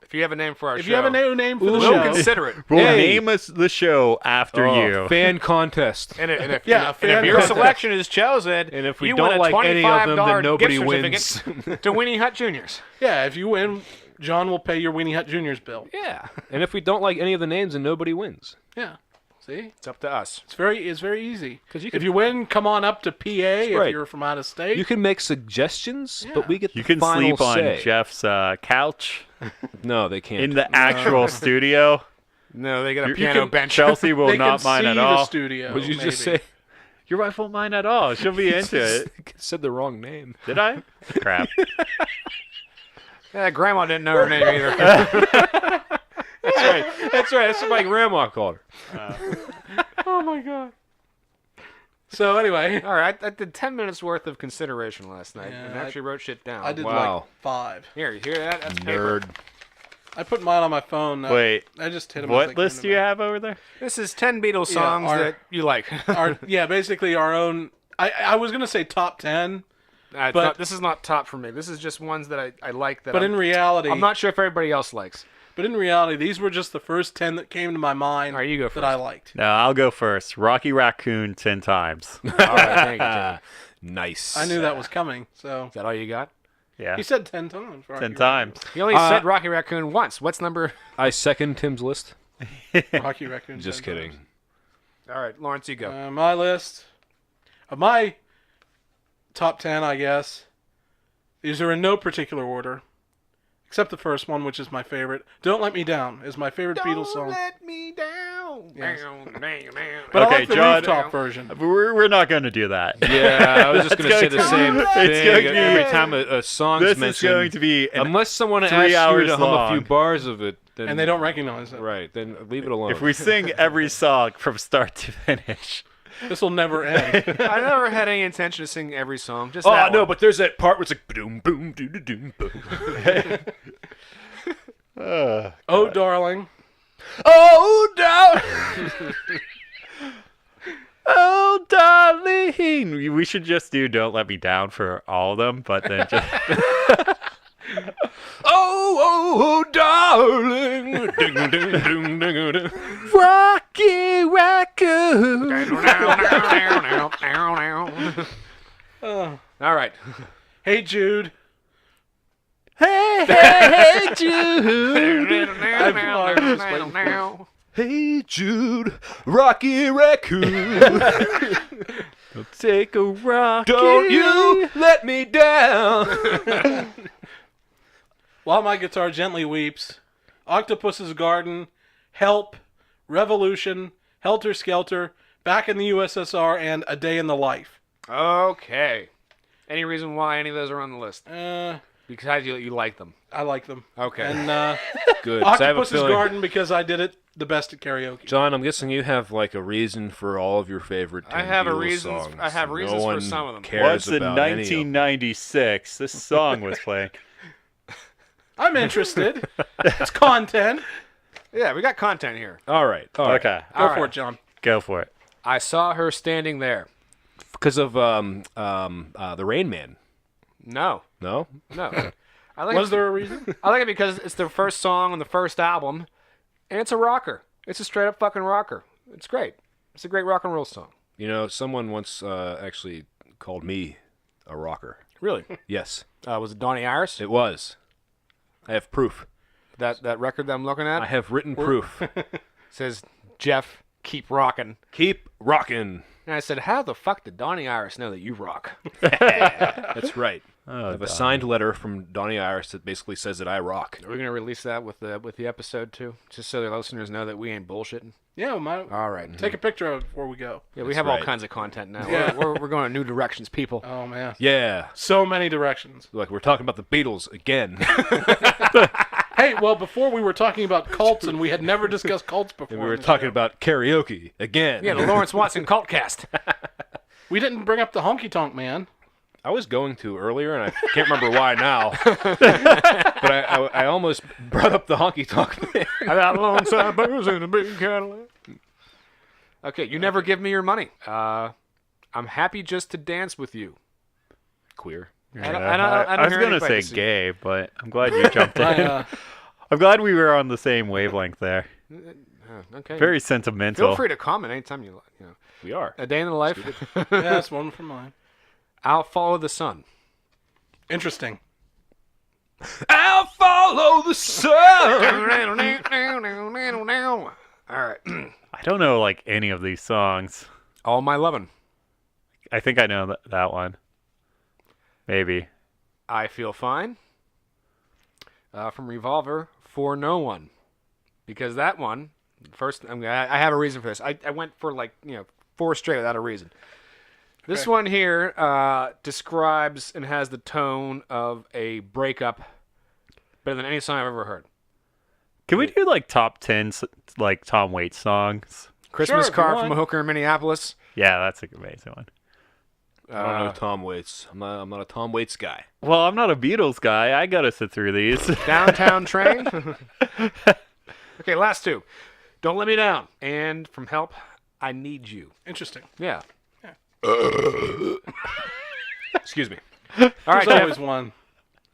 If you have a name for our If show, you have a new name for the we'll show, consider it. We'll Hey. name us the show after you. Fan contest. And if, Yeah, and if fan your contest. selection is chosen, And if we you don't win a like any of them, then $25 nobody gift wins. certificate to Winnie Hut Juniors. yeah, if you win, John will pay your Weenie Hut Juniors bill. Yeah. And if we don't like any of the names, then nobody wins. Yeah, see, It's up to us. it's very easy. 'Cause you If can- you win, come on up to PA if right. you're from out of state. You can make suggestions, but we get You the can final sleep on say. Jeff's couch No, they can't. in the actual studio. No, they got a You piano can- bench. Chelsea will they not can mind see at the all. studio. Would you just maybe. say? Your wife won't mind at all. She'll be into it. Said the wrong name. Did I? Crap. Yeah, Grandma didn't know her name either. That's right. That's right. That's what my grandma called her. Oh my god. So anyway, All right, I did 10 minutes worth of consideration last night Yeah, and actually wrote shit down. I did Wow. like 5. Here, you hear that? That's paper. Nerd. I put mine on my phone. Wait, I just hit them. what list do you have over there? This is 10 Beatles songs our- that you like. Basically our own. I was gonna say top 10, But this is not top for me. This is just ones that I like. That but in reality, I'm not sure if everybody else likes. But in reality, these were just the first 10 that came to my mind. All right, you go that first. I liked. No, I'll go first. Rocky Raccoon 10 times. All right, thank you, Timmy. Nice. I knew that was coming. So Is that all you got? Yeah, he said 10 times. Rocky 10 times. You only said Rocky Raccoon once. What's number? I second Tim's list. Raccoon. Rocky Raccoon. Just 10 kidding. times. All right, Lawrence, you go. My list of my top 10, I guess. These are in no particular order, except the first one, which is my favorite. "Don't Let Me Down" is my favorite Beatles song. let me down. Yes. Down, down, down. But I Okay, like the John. rooftop version. We're not going to do that. Yeah, I was just going to say the same It's thing going to be- every time a song's This is mentioned. going to be an Unless someone 3 asks you hours to hum a few long. bars of it, then And they don't recognize it. Right, then leave it alone. If we sing every song from start to finish. This will never end. I never had any intention to sing every song. Just Oh that no, one. but there's that part where it's like boom boom doo doo doo boom. Oh, darling. Oh darling. Oh, darling. We should just do Don't Let Me Down for all of them, but then just. Oh darling. Ding, ding, ding, ding, ding. Rocky Raccoon. All right. Hey, Jude. Hey, Jude. Hey Jude, Rocky Raccoon, Take a rocket. don't you let me down. While My Guitar Gently Weeps, Octopus's Garden, Help, Revolution, Helter Skelter, Back in the USSR, and A Day in the Life. Okay. Any reason why any of those are on the list? Because you like them. I like them. Okay. And Good. 'cause I have a Octopus's feeling- Garden because I did it the best at karaoke. John, I'm guessing you have like a reason for all of your favorite. I have Beatles songs. I have reasons no for one some of them. Cares Once in about any of them. 1996, this song was playing. I'm interested. It's content. Yeah, we got content here. All right. All right. Okay, Go All for right. it, John. go for it. I saw her standing there. Because of the Rain Man. No. No. I like Was it, there a reason? I like it because it's the first song on the first album, and it's a rocker. It's a straight up fucking rocker. It's great. It's a great rock and roll song. You know, someone once actually called me a rocker. Really? Yes, Was it Donnie Iris? it was. I have proof. That record that I'm looking at I have written proof. says, Jeff, keep rocking. Keep rocking. And I said, how the fuck did Donnie Iris know that you rock? That's right. Oh, I have a signed letter from Donnie Iris that basically says that I rock. Are we going to release that with the episode, too? Just so the listeners know that we ain't bullshitting? Yeah, All right. take a picture of it before we go. Yeah, we That's have all right. kinds of content now. Yeah. We're going in new directions, people. Oh, man. Yeah. So many directions. Like we're talking about the Beatles again. Hey, well, before we were talking about cults, and we had never discussed cults before. And we were on the talking show. about karaoke again. Yeah, the Lawrence Watson cult cast. We didn't bring up the Honky Tonk Man. I was going to earlier, and I can't remember why now. But I almost brought up the honky tonk man. I got alongside booze in a big Cadillac. Okay, you never give me your money. I'm happy just to dance with you. Queer. I don't was hear gonna anybody say sing. gay, but I'm glad you jumped in. I, I'm glad we were on the same wavelength there. Okay. Very sentimental. Feel free to comment anytime you like. You know, We are. a day in the life. yeah, that's one from mine. I'll follow the sun. Interesting. I'll follow the sun. All right. I don't know like any of these songs. All my lovin'. I think I know that one. Maybe. I feel fine. From Revolver, For No One, because that one first. I have a reason for this. I went for 4 straight without a reason. This Okay. one here describes and has the tone of a breakup better than any song I've ever heard. Can we do like top 10 like Tom Waits songs? Christmas if you Card want. from a Hooker in Minneapolis. Yeah, that's an amazing one. I don't know Tom Waits. I'm not a Tom Waits guy. Well, I'm not a Beatles guy. I gotta sit through these. Downtown Train. Okay, last 2. Don't Let Me Down. And from Help, I Need You. Interesting. Yeah. Excuse me. All right, There's Jeff. always one.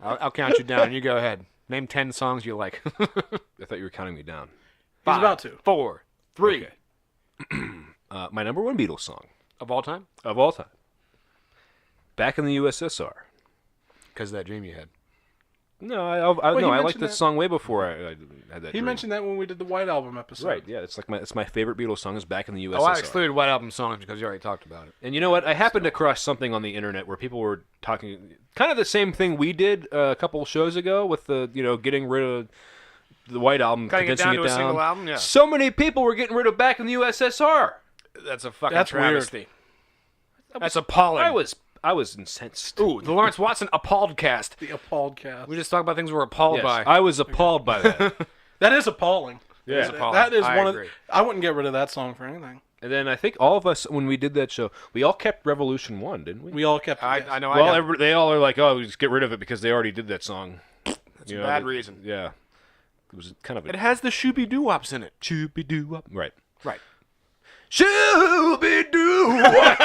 I'll count you down. You go ahead. Name 10 songs you like. I thought you were counting me down. He's about to. 4, 3 Okay. My number 1 Beatles song of all time. of all time. Back in the USSR. Because of that dream you had. No, I he liked mentioned this that- song way before I had that. He dream. mentioned that when we did the White Album episode. Right, yeah, it's my favorite Beatles song is Back in the USSR. Oh, I excluded White Album songs because you already talked about it. And you know what? I happened across something on the internet where people were talking kind of the same thing we did a couple shows ago with the getting rid of the White Album, Cutting it condensing down to a single album. Yeah, So many people were getting rid of Back in the USSR. that's a fucking That's travesty. That's appalling. I was incensed. Ooh, the Lawrence Watson appalled cast. The Appalled Cast. We just talk about things we're appalled Yes, by. I was appalled by that. That is appalling. Yeah. appalling. That is I one agree. of. I wouldn't get rid of that song for anything. And then I think all of us, when we did that show, we all kept Revolution 1, didn't we? We all kept. I yes. know. Well, they all are like, oh, we just get rid of it because they already did that song. That's a bad reason. Yeah. It was kind of a It has the shooby doo wops in it. Shooby doo wop. Right. Right. Shooby doo wop.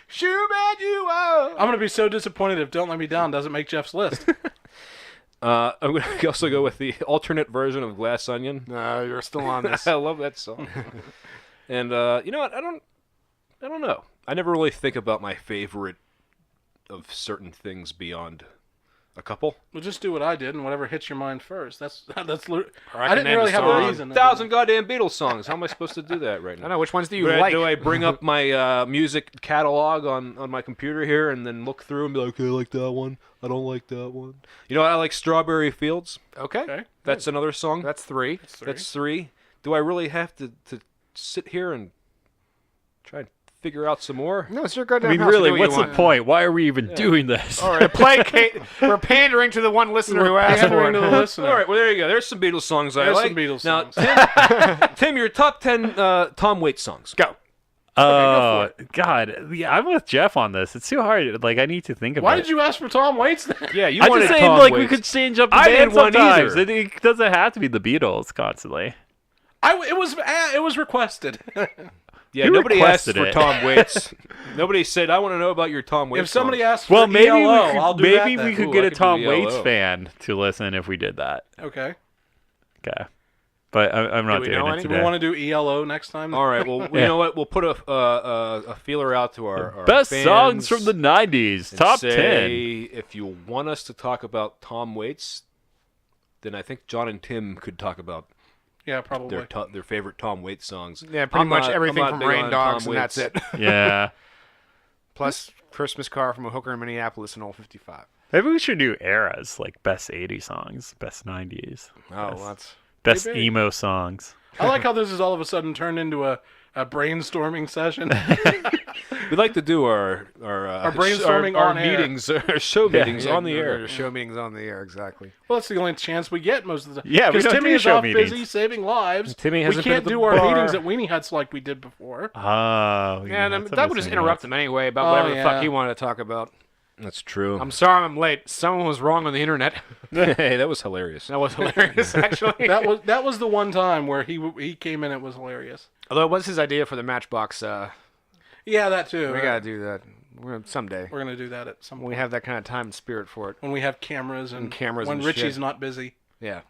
Shooby doo wop. I'm gonna be so disappointed if "Don't Let Me Down" doesn't make Jeff's list. I'm going to also go with the alternate version of Glass Onion. No, you're still on this. I love that song. And you know what? I don't know. I never really think about my favorite of certain things beyond a couple. Well, just do what I did, and whatever hits your mind first. That's. I I can didn't name really a have song. a reason. 1,000 goddamn Beatles songs. How am I supposed to do that right I now? don't know. Which ones do you Do I- like? do I bring up my music catalog on my computer here and then look through and be like, okay, I like that one. I don't like that one. You know, I like Strawberry Fields. Okay. Okay. That's another song. That's 3. That's 3. Do I really have to sit here and try and figure out some more. No, it's your goddamn I mean, house. really, You do what what's you the want. point? Why are we even doing this? All right, placate. We're pandering to the one listener who asked for Pandering it. to the listener. All right, well there you go. There's some Beatles songs I There's like. some Beatles now, songs. Tim, your top 10 Tom Waits songs. Go. Oh, God. Yeah, I'm with Jeff on this. It's too hard. Like, I need to think about Why it. did you ask for Tom Waits then? Yeah, you I'm wanted just saying, Tom like, we Waits. could change up the I band didn't want sometimes. either. It doesn't have to be the Beatles constantly. It was requested. Yeah, Who nobody asked requested for it? Tom Waits. Nobody said, I want to know about your Tom Waits If somebody songs. asks for Well, maybe ELO, we could, I'll do maybe that we then. could Ooh, get I a could do Tom ELO. Waits fan to listen if we did that. Okay. Okay. But I'm not we doing know it any? Do we today. want to do ELO next time? All right, well, you Yeah. know what? We'll put a feeler out to our Best fans songs from the 90s. and Top say, 10. if you want us to talk about Tom Waits, then I think John and Tim could talk about Yeah, probably. their favorite Tom Waits songs. Yeah, pretty I'm much not- everything I'm not from big Rain on Dogs, Tom and that's Waits. it. Yeah. Plus Christmas Car from a hooker in Minneapolis in old 55. Maybe we should do eras, like best 80s songs, best 90s, Oh, well, that's... best Maybe. emo songs. I like how this has all of a sudden turned into a brainstorming session. We like to do our brainstorming our on air. meetings, our show meetings on the air. The show meetings on the air, exactly. Well, that's the only chance we get most of the time. Yeah, we because don't Timmy do is show off meetings. busy saving lives. Timmy we hasn't been can't at the do our bar. meetings at Weenie Huts like we did before. Oh, Yeah, that's that would just missing interrupt out. him anyway about Oh, whatever the yeah. fuck he wanted to talk about. That's true. I'm sorry I'm late. Someone was wrong on the internet. Hey, that was hilarious. That was hilarious, actually. That was the one time where he came in. It was hilarious. Although it was his idea for the Matchbox. Yeah, that too. We gotta do that. Someday. We're gonna do that at some When point. we have that kind of time and spirit for it. When we have cameras and cameras when and Richie's shit. not busy. Yeah.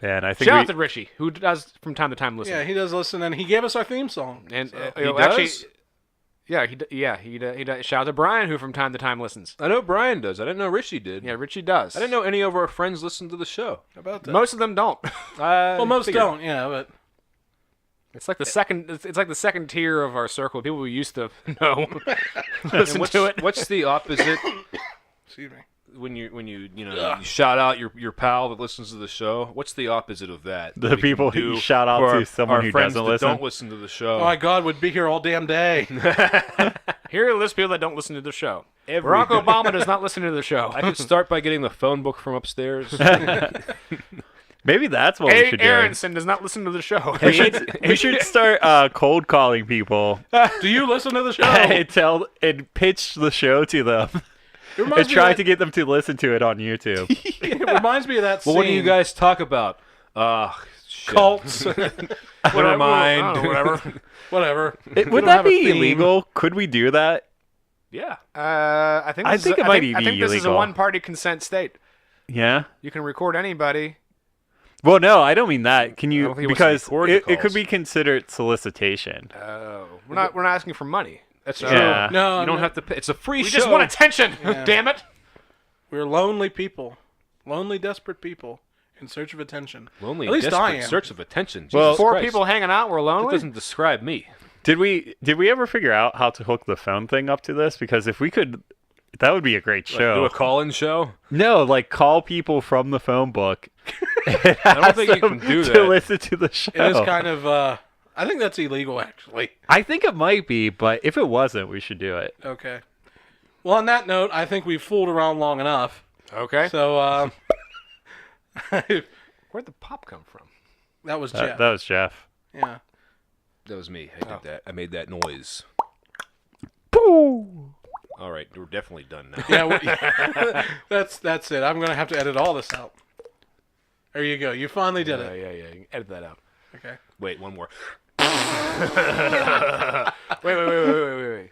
Man, I think Shout we, out to Richie, who does from time to time listen. Yeah, he does listen, and he gave us our theme song. And So- He actually, does? he does. Shout out to Brian, who from time to time listens. I know Brian does. I didn't know Richie did. Yeah, Richie does. I didn't know any of our friends listened to the show. How about that? Most of them don't. well, most don't. Yeah, but It's like the second. It's like the second tier of our circle. People who used to know listen What's, to it. what's the opposite excuse me. when you shout out your pal that listens to the show? What's the opposite of that? The that we can people who do shout out for to someone our who friends doesn't that listen? don't listen to the show. Oh my God, would be here all damn day. Here are the list of people that don't listen to the show. Every- Barack Obama does not listen to the show. I could start by getting the phone book from upstairs. maybe that's what we should do. Aronson does not listen to the show. We should start cold calling people Do you listen to the show? and pitch the show to them It and reminds, me try of to get them to listen to it on YouTube. it reminds me of that scene. Well, what do you guys talk about? Shit. Cults. Never mind. Whatever. Whatever. Would don't that have a be theme. illegal? Could we do that? Yeah. I think. I This think is, it might I be think this is a illegal. one-party consent state. Yeah. You can record anybody. Well, no, I don't mean that. Can I you? don't think he wants to Because record the it could calls. be considered solicitation. Oh, we're not asking for money. That's true. Yeah. No, You don't no. have to pay. It's a free We show. just want attention. Yeah. Damn it. We're lonely people. Lonely, desperate people in search of attention. Lonely, At least desperate, I am. search of attention. Well, Jesus Four Christ. people hanging out. We're That lonely. doesn't describe me. Did we ever figure out how to hook the phone thing up to this? Because if we could, that would be a great Like, show. do a call-in show. No, like call people from the phone book. I don't think you can do to that. listen to the show. It is kind of. I think that's illegal, actually. I think it might be, but if it wasn't, we should do it. Okay. Well, on that note, I think we've fooled around long enough. Okay. So, Where'd the pop come from? that was Jeff. That was Jeff. Yeah. That was me. I did that. I made that noise. All right, we're definitely done now. Yeah. That's it. I'm gonna have to edit all this out. There you go. You finally did it. Yeah. You can edit that out. Okay. Wait, one more. Wait.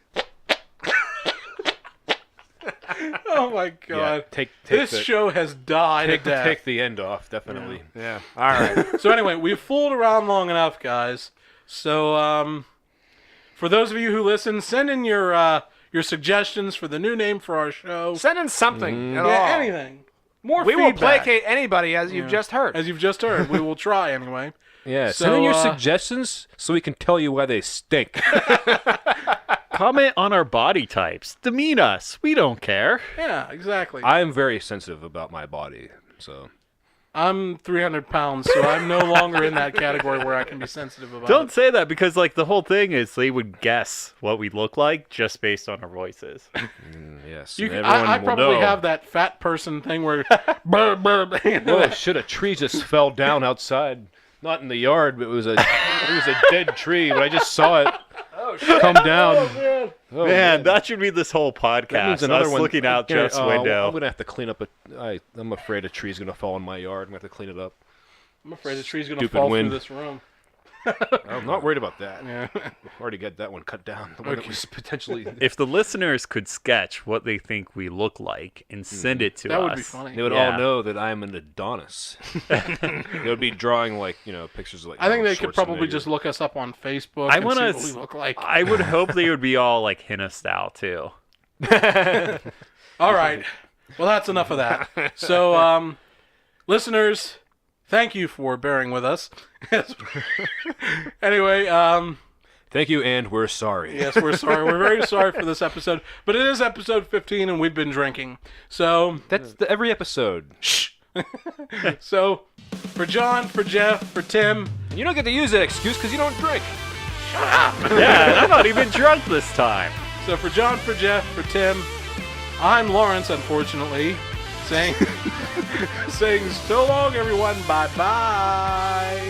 Oh my Yeah, God. take This the, show has died a death. take the end off. Definitely. Yeah. All right. So anyway, we've fooled around long enough, guys. So for those of you who listen, send in your suggestions for the new name for our show. Send in something at Yeah, all. anything. More We will feedback. placate anybody, as you've just heard. As you've just heard, we will try anyway. Yeah. So, Send in your uh, suggestions so we can tell you why they stink. Comment on our body types. Demean us. We don't care. Yeah, exactly. I am very sensitive about my body, so I'm 300 pounds, so I'm no longer in that category where I can be sensitive about Don't it. say that because like the whole thing is they would guess what we look like just based on our voices. Yes. You, and I everyone will probably know. have that fat person thing where, burr, burr, you know, Oh shit! A tree just fell down outside. Not in the yard, but it was a dead tree. But I just saw it come down. Oh, Man, that should be this whole podcast. That means another us one. looking out Here, Jeff's window. I'm gonna have to clean up I'm afraid a tree's gonna fall in my yard. I'm gonna have to clean it up. I'm afraid the tree's going to Stupid fall wind. through this room. I'm not worried about that. Yeah. I've already got that one cut down. The one that was potentially. If the listeners could sketch what they think we look like and send it to That us, would be funny. They would Yeah. all know that I'm an Adonis. They would be drawing pictures of I think they could probably just look us up on Facebook and see what we look like. I would hope they would be all like Henna style too. All right. Well, that's enough of that. So, listeners, thank you for bearing with us. Anyway, Thank you, and we're sorry. yes, we're sorry. We're very sorry for this episode, but it is episode 15, and we've been drinking. So, That's every episode. so for John, for Jeff, for Tim, You don't get to use that excuse because you don't drink. Yeah, and I'm not even drunk this time. so for John, for Jeff, for Tim, I'm Lawrence, unfortunately, saying so long, everyone. Bye bye.